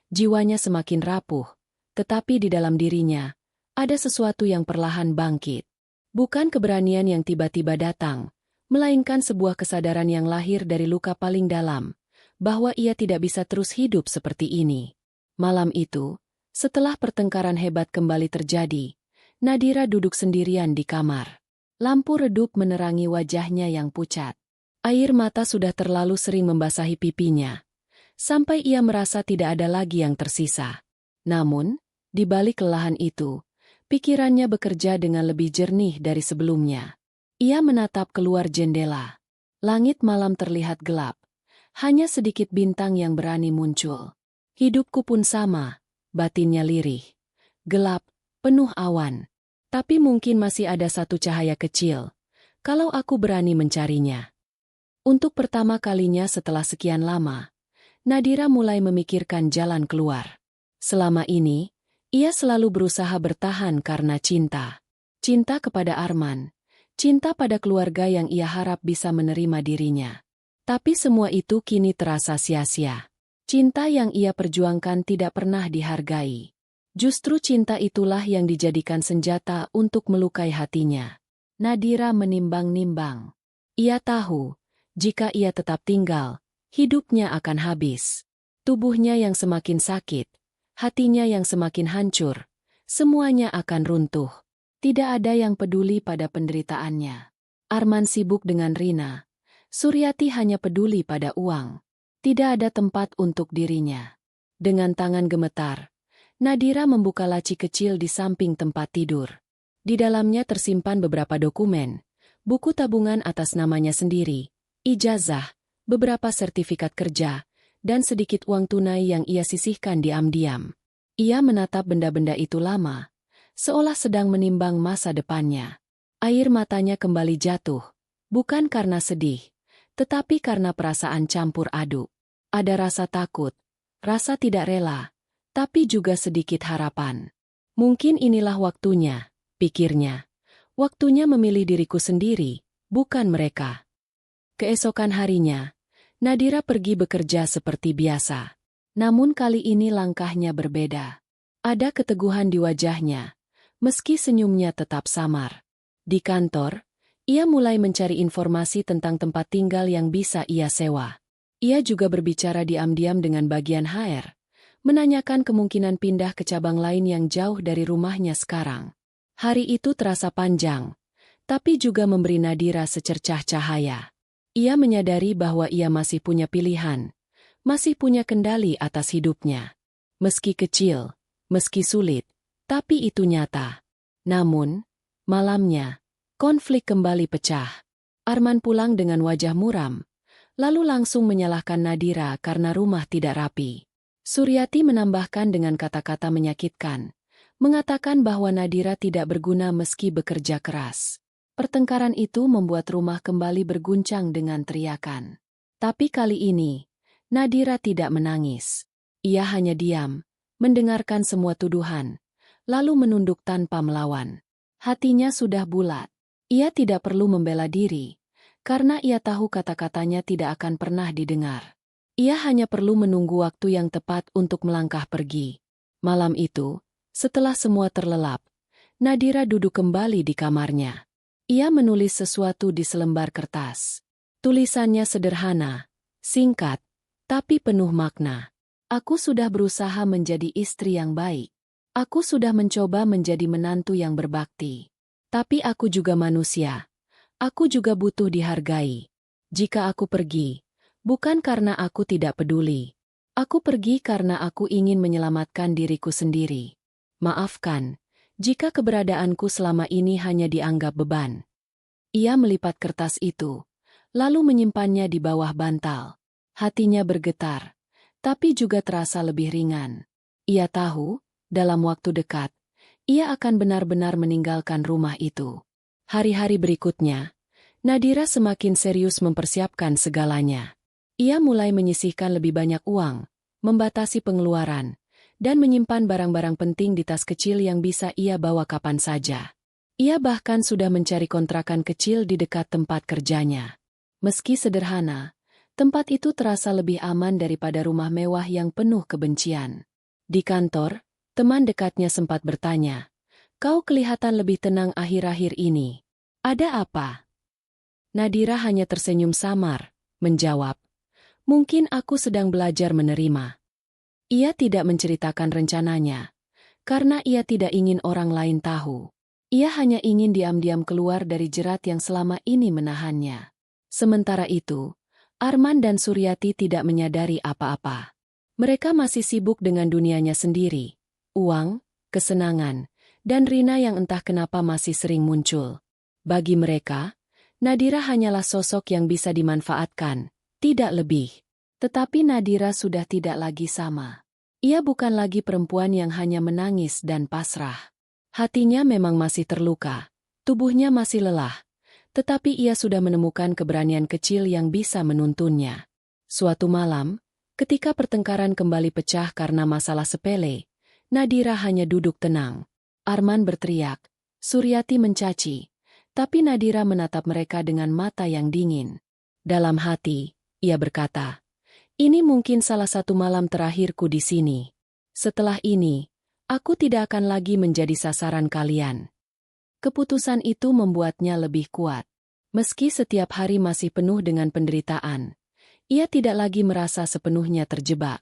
jiwanya semakin rapuh, tetapi di dalam dirinya, ada sesuatu yang perlahan bangkit. Bukan keberanian yang tiba-tiba datang, melainkan sebuah kesadaran yang lahir dari luka paling dalam, bahwa ia tidak bisa terus hidup seperti ini. Malam itu, setelah pertengkaran hebat kembali terjadi, Nadira duduk sendirian di kamar. Lampu redup menerangi wajahnya yang pucat. Air mata sudah terlalu sering membasahi pipinya, sampai ia merasa tidak ada lagi yang tersisa. Namun, di balik kelelahan itu, pikirannya bekerja dengan lebih jernih dari sebelumnya. Ia menatap keluar jendela. Langit malam terlihat gelap. Hanya sedikit bintang yang berani muncul. Hidupku pun sama, batinnya lirih. Gelap, penuh awan. Tapi mungkin masih ada satu cahaya kecil, kalau aku berani mencarinya. Untuk pertama kalinya setelah sekian lama, Nadira mulai memikirkan jalan keluar. Selama ini, ia selalu berusaha bertahan karena cinta. Cinta kepada Arman, cinta pada keluarga yang ia harap bisa menerima dirinya. Tapi semua itu kini terasa sia-sia. Cinta yang ia perjuangkan tidak pernah dihargai. Justru cinta itulah yang dijadikan senjata untuk melukai hatinya. Nadira menimbang-nimbang. Ia tahu, jika ia tetap tinggal, hidupnya akan habis. Tubuhnya yang semakin sakit, hatinya yang semakin hancur, semuanya akan runtuh. Tidak ada yang peduli pada penderitaannya. Arman sibuk dengan Rina. Suryati hanya peduli pada uang. Tidak ada tempat untuk dirinya. Dengan tangan gemetar, Nadira membuka laci kecil di samping tempat tidur. Di dalamnya tersimpan beberapa dokumen, buku tabungan atas namanya sendiri, ijazah, beberapa sertifikat kerja, dan sedikit uang tunai yang ia sisihkan diam-diam. Ia menatap benda-benda itu lama, seolah sedang menimbang masa depannya. Air matanya kembali jatuh, bukan karena sedih, tetapi karena perasaan campur aduk. Ada rasa takut, rasa tidak rela, tapi juga sedikit harapan. Mungkin inilah waktunya, pikirnya. Waktunya memilih diriku sendiri, bukan mereka. Keesokan harinya, Nadira pergi bekerja seperti biasa. Namun kali ini langkahnya berbeda. Ada keteguhan di wajahnya, meski senyumnya tetap samar. Di kantor, ia mulai mencari informasi tentang tempat tinggal yang bisa ia sewa. Ia juga berbicara diam-diam dengan bagian HR, menanyakan kemungkinan pindah ke cabang lain yang jauh dari rumahnya sekarang. Hari itu terasa panjang, tapi juga memberi Nadira secercah cahaya. Ia menyadari bahwa ia masih punya pilihan, masih punya kendali atas hidupnya. Meski kecil, meski sulit, tapi itu nyata. Namun, malamnya, konflik kembali pecah. Arman pulang dengan wajah muram, lalu langsung menyalahkan Nadira karena rumah tidak rapi. Suryati menambahkan dengan kata-kata menyakitkan, mengatakan bahwa Nadira tidak berguna meski bekerja keras. Pertengkaran itu membuat rumah kembali berguncang dengan teriakan. Tapi kali ini, Nadira tidak menangis. Ia hanya diam, mendengarkan semua tuduhan, lalu menunduk tanpa melawan. Hatinya sudah bulat. Ia tidak perlu membela diri, karena ia tahu kata-katanya tidak akan pernah didengar. Ia hanya perlu menunggu waktu yang tepat untuk melangkah pergi. Malam itu, setelah semua terlelap, Nadira duduk kembali di kamarnya. Ia menulis sesuatu di selembar kertas. Tulisannya sederhana, singkat, tapi penuh makna. Aku sudah berusaha menjadi istri yang baik. Aku sudah mencoba menjadi menantu yang berbakti. Tapi aku juga manusia. Aku juga butuh dihargai. Jika aku pergi, bukan karena aku tidak peduli. Aku pergi karena aku ingin menyelamatkan diriku sendiri. Maafkan, jika keberadaanku selama ini hanya dianggap beban. Ia melipat kertas itu, lalu menyimpannya di bawah bantal. Hatinya bergetar, tapi juga terasa lebih ringan. Ia tahu, dalam waktu dekat, ia akan benar-benar meninggalkan rumah itu. Hari-hari berikutnya, Nadira semakin serius mempersiapkan segalanya. Ia mulai menyisihkan lebih banyak uang, membatasi pengeluaran, dan menyimpan barang-barang penting di tas kecil yang bisa ia bawa kapan saja. Ia bahkan sudah mencari kontrakan kecil di dekat tempat kerjanya. Meski sederhana, tempat itu terasa lebih aman daripada rumah mewah yang penuh kebencian. Di kantor, teman dekatnya sempat bertanya, "Kau kelihatan lebih tenang akhir-akhir ini. Ada apa?" Nadira hanya tersenyum samar, menjawab, "Mungkin aku sedang belajar menerima." Ia tidak menceritakan rencananya, karena ia tidak ingin orang lain tahu. Ia hanya ingin diam-diam keluar dari jerat yang selama ini menahannya. Sementara itu, Arman dan Suryati tidak menyadari apa-apa. Mereka masih sibuk dengan dunianya sendiri. Uang, kesenangan, dan Rina yang entah kenapa masih sering muncul. Bagi mereka, Nadira hanyalah sosok yang bisa dimanfaatkan, tidak lebih. Tetapi Nadira sudah tidak lagi sama. Ia bukan lagi perempuan yang hanya menangis dan pasrah. Hatinya memang masih terluka, tubuhnya masih lelah, tetapi ia sudah menemukan keberanian kecil yang bisa menuntunnya. Suatu malam, ketika pertengkaran kembali pecah karena masalah sepele, Nadira hanya duduk tenang. Arman berteriak, Suryati mencaci, tapi Nadira menatap mereka dengan mata yang dingin. Dalam hati, ia berkata, "Ini mungkin salah satu malam terakhirku di sini. Setelah ini, aku tidak akan lagi menjadi sasaran kalian." Keputusan itu membuatnya lebih kuat. Meski setiap hari masih penuh dengan penderitaan, ia tidak lagi merasa sepenuhnya terjebak.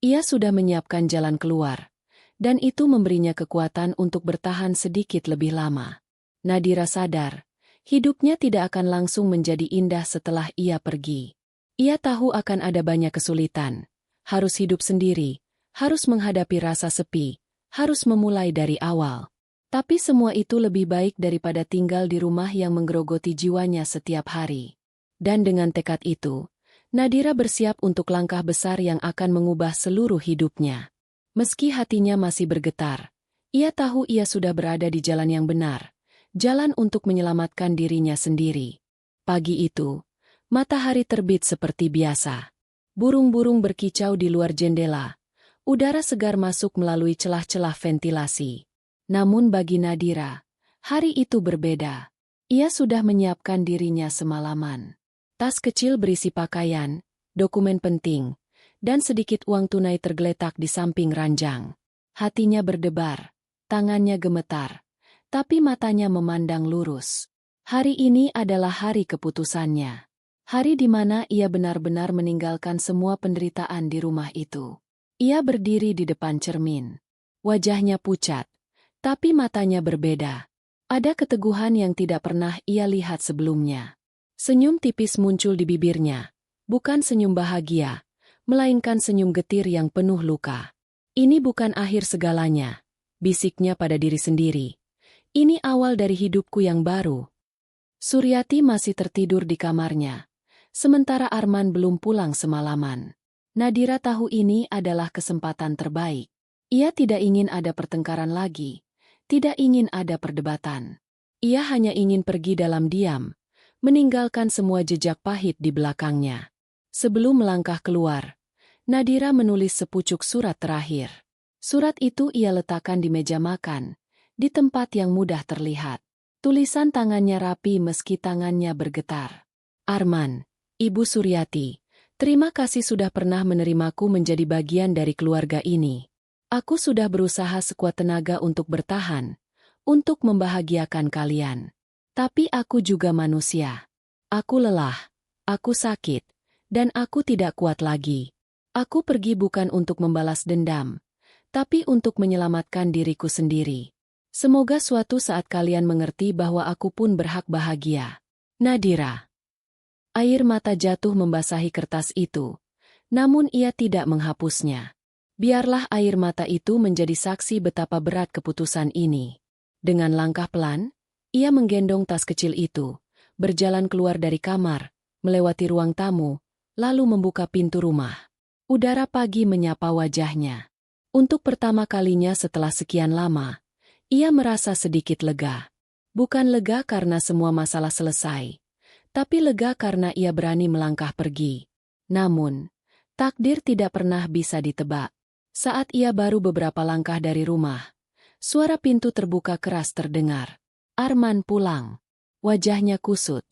Ia sudah menyiapkan jalan keluar, dan itu memberinya kekuatan untuk bertahan sedikit lebih lama. Nadira sadar, hidupnya tidak akan langsung menjadi indah setelah ia pergi. Ia tahu akan ada banyak kesulitan, harus hidup sendiri, harus menghadapi rasa sepi, harus memulai dari awal. Tapi semua itu lebih baik daripada tinggal di rumah yang menggerogoti jiwanya setiap hari. Dan dengan tekad itu, Nadira bersiap untuk langkah besar yang akan mengubah seluruh hidupnya. Meski hatinya masih bergetar, ia tahu ia sudah berada di jalan yang benar, jalan untuk menyelamatkan dirinya sendiri. Pagi itu, matahari terbit seperti biasa. Burung-burung berkicau di luar jendela. Udara segar masuk melalui celah-celah ventilasi. Namun bagi Nadira, hari itu berbeda. Ia sudah menyiapkan dirinya semalaman. Tas kecil berisi pakaian, dokumen penting, dan sedikit uang tunai tergeletak di samping ranjang. Hatinya berdebar, tangannya gemetar, tapi matanya memandang lurus. Hari ini adalah hari keputusannya. Hari di mana ia benar-benar meninggalkan semua penderitaan di rumah itu. Ia berdiri di depan cermin. Wajahnya pucat, tapi matanya berbeda. Ada keteguhan yang tidak pernah ia lihat sebelumnya. Senyum tipis muncul di bibirnya, bukan senyum bahagia, melainkan senyum getir yang penuh luka. Ini bukan akhir segalanya, bisiknya pada diri sendiri. Ini awal dari hidupku yang baru. Suryati masih tertidur di kamarnya, sementara Arman belum pulang semalaman. Nadira tahu ini adalah kesempatan terbaik. Ia tidak ingin ada pertengkaran lagi, tidak ingin ada perdebatan. Ia hanya ingin pergi dalam diam, meninggalkan semua jejak pahit di belakangnya. Sebelum melangkah keluar, Nadira menulis sepucuk surat terakhir. Surat itu ia letakkan di meja makan, di tempat yang mudah terlihat. Tulisan tangannya rapi meski tangannya bergetar. Arman, Ibu Suryati, terima kasih sudah pernah menerimaku menjadi bagian dari keluarga ini. Aku sudah berusaha sekuat tenaga untuk bertahan, untuk membahagiakan kalian. Tapi aku juga manusia. Aku lelah, aku sakit, dan aku tidak kuat lagi. Aku pergi bukan untuk membalas dendam, tapi untuk menyelamatkan diriku sendiri. Semoga suatu saat kalian mengerti bahwa aku pun berhak bahagia. Nadira. Air mata jatuh membasahi kertas itu, namun ia tidak menghapusnya. Biarlah air mata itu menjadi saksi betapa berat keputusan ini. Dengan langkah pelan, ia menggendong tas kecil itu, berjalan keluar dari kamar, melewati ruang tamu, lalu membuka pintu rumah. Udara pagi menyapa wajahnya. Untuk pertama kalinya setelah sekian lama, ia merasa sedikit lega. Bukan lega karena semua masalah selesai, tapi lega karena ia berani melangkah pergi. Namun, takdir tidak pernah bisa ditebak. Saat ia baru beberapa langkah dari rumah, suara pintu terbuka keras terdengar. Arman pulang. Wajahnya kusut.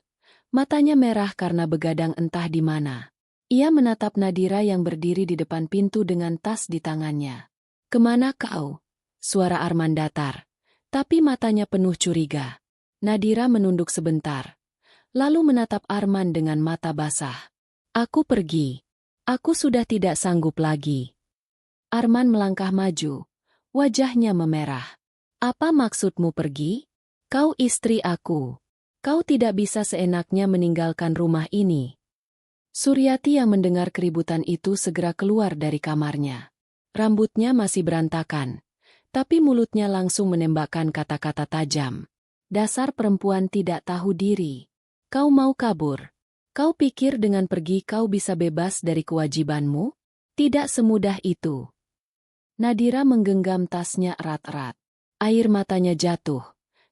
Matanya merah karena begadang entah di mana. Ia menatap Nadira yang berdiri di depan pintu dengan tas di tangannya. Kemana kau? Suara Arman datar, tapi matanya penuh curiga. Nadira menunduk sebentar, lalu menatap Arman dengan mata basah. Aku pergi. Aku sudah tidak sanggup lagi. Arman melangkah maju, wajahnya memerah. Apa maksudmu pergi? Kau istri aku. Kau tidak bisa seenaknya meninggalkan rumah ini. Suryati yang mendengar keributan itu segera keluar dari kamarnya. Rambutnya masih berantakan, tapi mulutnya langsung menembakkan kata-kata tajam. Dasar perempuan tidak tahu diri. Kau mau kabur? Kau pikir dengan pergi kau bisa bebas dari kewajibanmu? Tidak semudah itu. Nadira menggenggam tasnya erat-erat. Air matanya jatuh,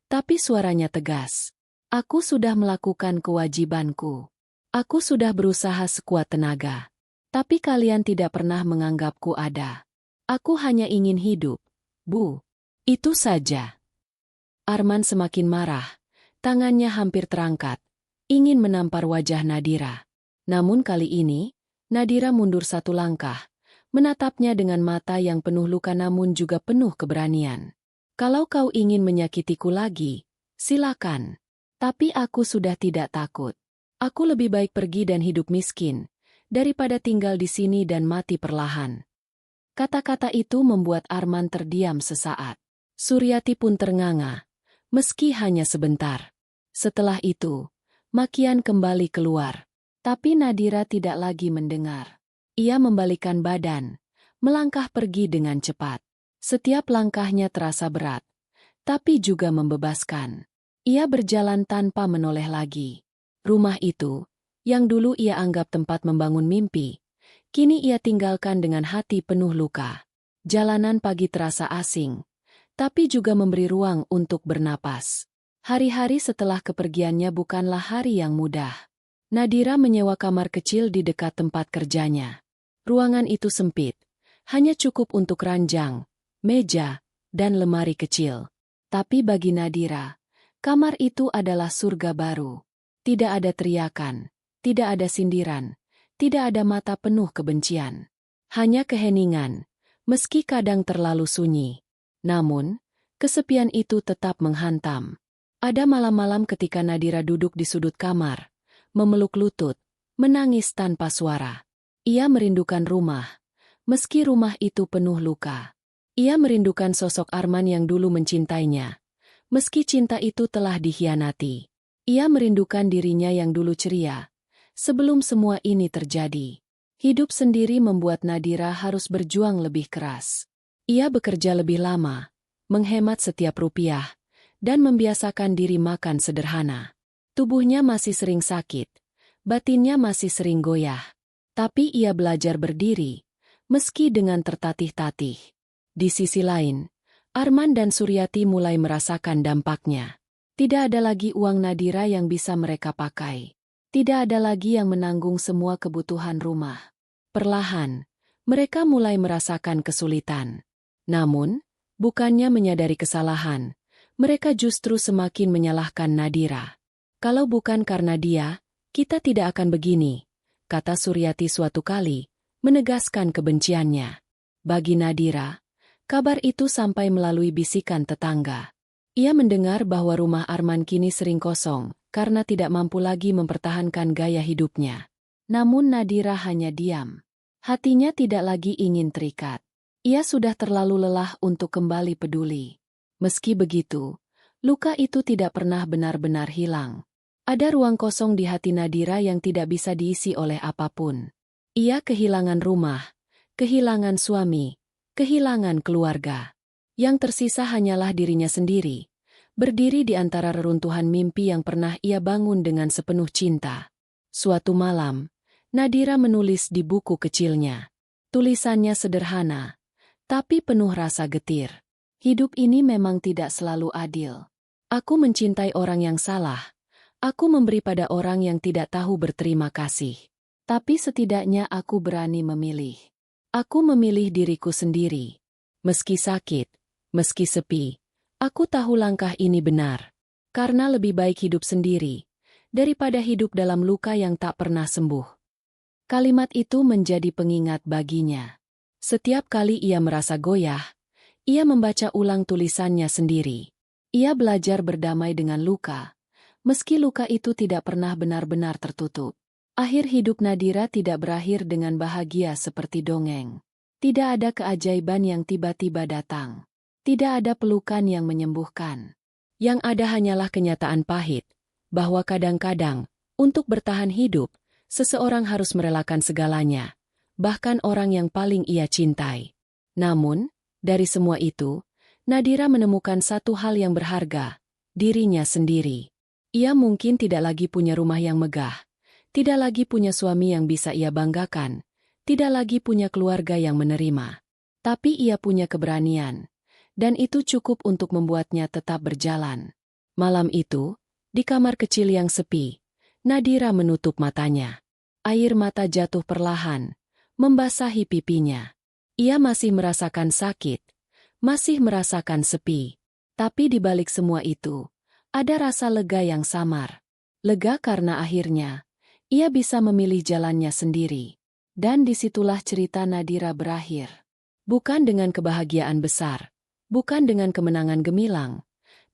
tapi suaranya tegas. Aku sudah melakukan kewajibanku. Aku sudah berusaha sekuat tenaga. Tapi kalian tidak pernah menganggapku ada. Aku hanya ingin hidup, Bu. Itu saja. Arman semakin marah. Tangannya hampir terangkat, ingin menampar wajah Nadira. Namun kali ini, Nadira mundur satu langkah, menatapnya dengan mata yang penuh luka namun juga penuh keberanian. Kalau kau ingin menyakitiku lagi, silakan. Tapi aku sudah tidak takut. Aku lebih baik pergi dan hidup miskin, daripada tinggal di sini dan mati perlahan. Kata-kata itu membuat Arman terdiam sesaat. Suryati pun ternganga, meski hanya sebentar. Setelah itu, makian kembali keluar. Tapi Nadira tidak lagi mendengar. Ia membalikkan badan, melangkah pergi dengan cepat. Setiap langkahnya terasa berat, tapi juga membebaskan. Ia berjalan tanpa menoleh lagi. Rumah itu, yang dulu ia anggap tempat membangun mimpi, kini ia tinggalkan dengan hati penuh luka. Jalanan pagi terasa asing, tapi juga memberi ruang untuk bernapas. Hari-hari setelah kepergiannya bukanlah hari yang mudah. Nadira menyewa kamar kecil di dekat tempat kerjanya. Ruangan itu sempit, hanya cukup untuk ranjang, meja, dan lemari kecil. Tapi bagi Nadira, kamar itu adalah surga baru. Tidak ada teriakan, tidak ada sindiran, tidak ada mata penuh kebencian. Hanya keheningan, meski kadang terlalu sunyi. Namun, kesepian itu tetap menghantam. Ada malam-malam ketika Nadira duduk di sudut kamar, memeluk lutut, menangis tanpa suara. Ia merindukan rumah, meski rumah itu penuh luka. Ia merindukan sosok Arman yang dulu mencintainya, meski cinta itu telah dikhianati. Ia merindukan dirinya yang dulu ceria, sebelum semua ini terjadi. Hidup sendiri membuat Nadira harus berjuang lebih keras. Ia bekerja lebih lama, menghemat setiap rupiah, dan membiasakan diri makan sederhana. Tubuhnya masih sering sakit, batinnya masih sering goyah. Tapi ia belajar berdiri, meski dengan tertatih-tatih. Di sisi lain, Arman dan Suryati mulai merasakan dampaknya. Tidak ada lagi uang Nadira yang bisa mereka pakai. Tidak ada lagi yang menanggung semua kebutuhan rumah. Perlahan, mereka mulai merasakan kesulitan. Namun, bukannya menyadari kesalahan, mereka justru semakin menyalahkan Nadira. Kalau bukan karena dia, kita tidak akan begini, kata Suryati suatu kali, menegaskan kebenciannya. Bagi Nadira, kabar itu sampai melalui bisikan tetangga. Ia mendengar bahwa rumah Arman kini sering kosong, karena tidak mampu lagi mempertahankan gaya hidupnya. Namun Nadira hanya diam. Hatinya tidak lagi ingin terikat. Ia sudah terlalu lelah untuk kembali peduli. Meski begitu, luka itu tidak pernah benar-benar hilang. Ada ruang kosong di hati Nadira yang tidak bisa diisi oleh apapun. Ia kehilangan rumah, kehilangan suami, kehilangan keluarga. Yang tersisa hanyalah dirinya sendiri, berdiri di antara reruntuhan mimpi yang pernah ia bangun dengan sepenuh cinta. Suatu malam, Nadira menulis di buku kecilnya. Tulisannya sederhana, tapi penuh rasa getir. Hidup ini memang tidak selalu adil. Aku mencintai orang yang salah. Aku memberi pada orang yang tidak tahu berterima kasih. Tapi setidaknya aku berani memilih. Aku memilih diriku sendiri. Meski sakit, meski sepi, aku tahu langkah ini benar. Karena lebih baik hidup sendiri, daripada hidup dalam luka yang tak pernah sembuh. Kalimat itu menjadi pengingat baginya. Setiap kali ia merasa goyah, ia membaca ulang tulisannya sendiri. Ia belajar berdamai dengan luka. Meski luka itu tidak pernah benar-benar tertutup. Akhir hidup Nadira tidak berakhir dengan bahagia seperti dongeng. Tidak ada keajaiban yang tiba-tiba datang. Tidak ada pelukan yang menyembuhkan. Yang ada hanyalah kenyataan pahit, bahwa kadang-kadang, untuk bertahan hidup, seseorang harus merelakan segalanya, bahkan orang yang paling ia cintai. Namun, dari semua itu, Nadira menemukan satu hal yang berharga, dirinya sendiri. Ia mungkin tidak lagi punya rumah yang megah, tidak lagi punya suami yang bisa ia banggakan, tidak lagi punya keluarga yang menerima. Tapi ia punya keberanian, dan itu cukup untuk membuatnya tetap berjalan. Malam itu, di kamar kecil yang sepi, Nadira menutup matanya. Air mata jatuh perlahan, membasahi pipinya. Ia masih merasakan sakit, masih merasakan sepi. Tapi di balik semua itu, ada rasa lega yang samar. Lega karena akhirnya, ia bisa memilih jalannya sendiri. Dan disitulah cerita Nadira berakhir. Bukan dengan kebahagiaan besar, bukan dengan kemenangan gemilang,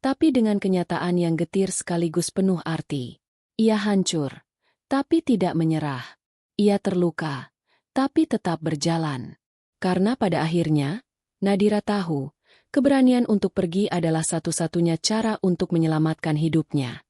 tapi dengan kenyataan yang getir sekaligus penuh arti. Ia hancur, tapi tidak menyerah. Ia terluka, tapi tetap berjalan. Karena pada akhirnya, Nadira tahu, keberanian untuk pergi adalah satu-satunya cara untuk menyelamatkan hidupnya.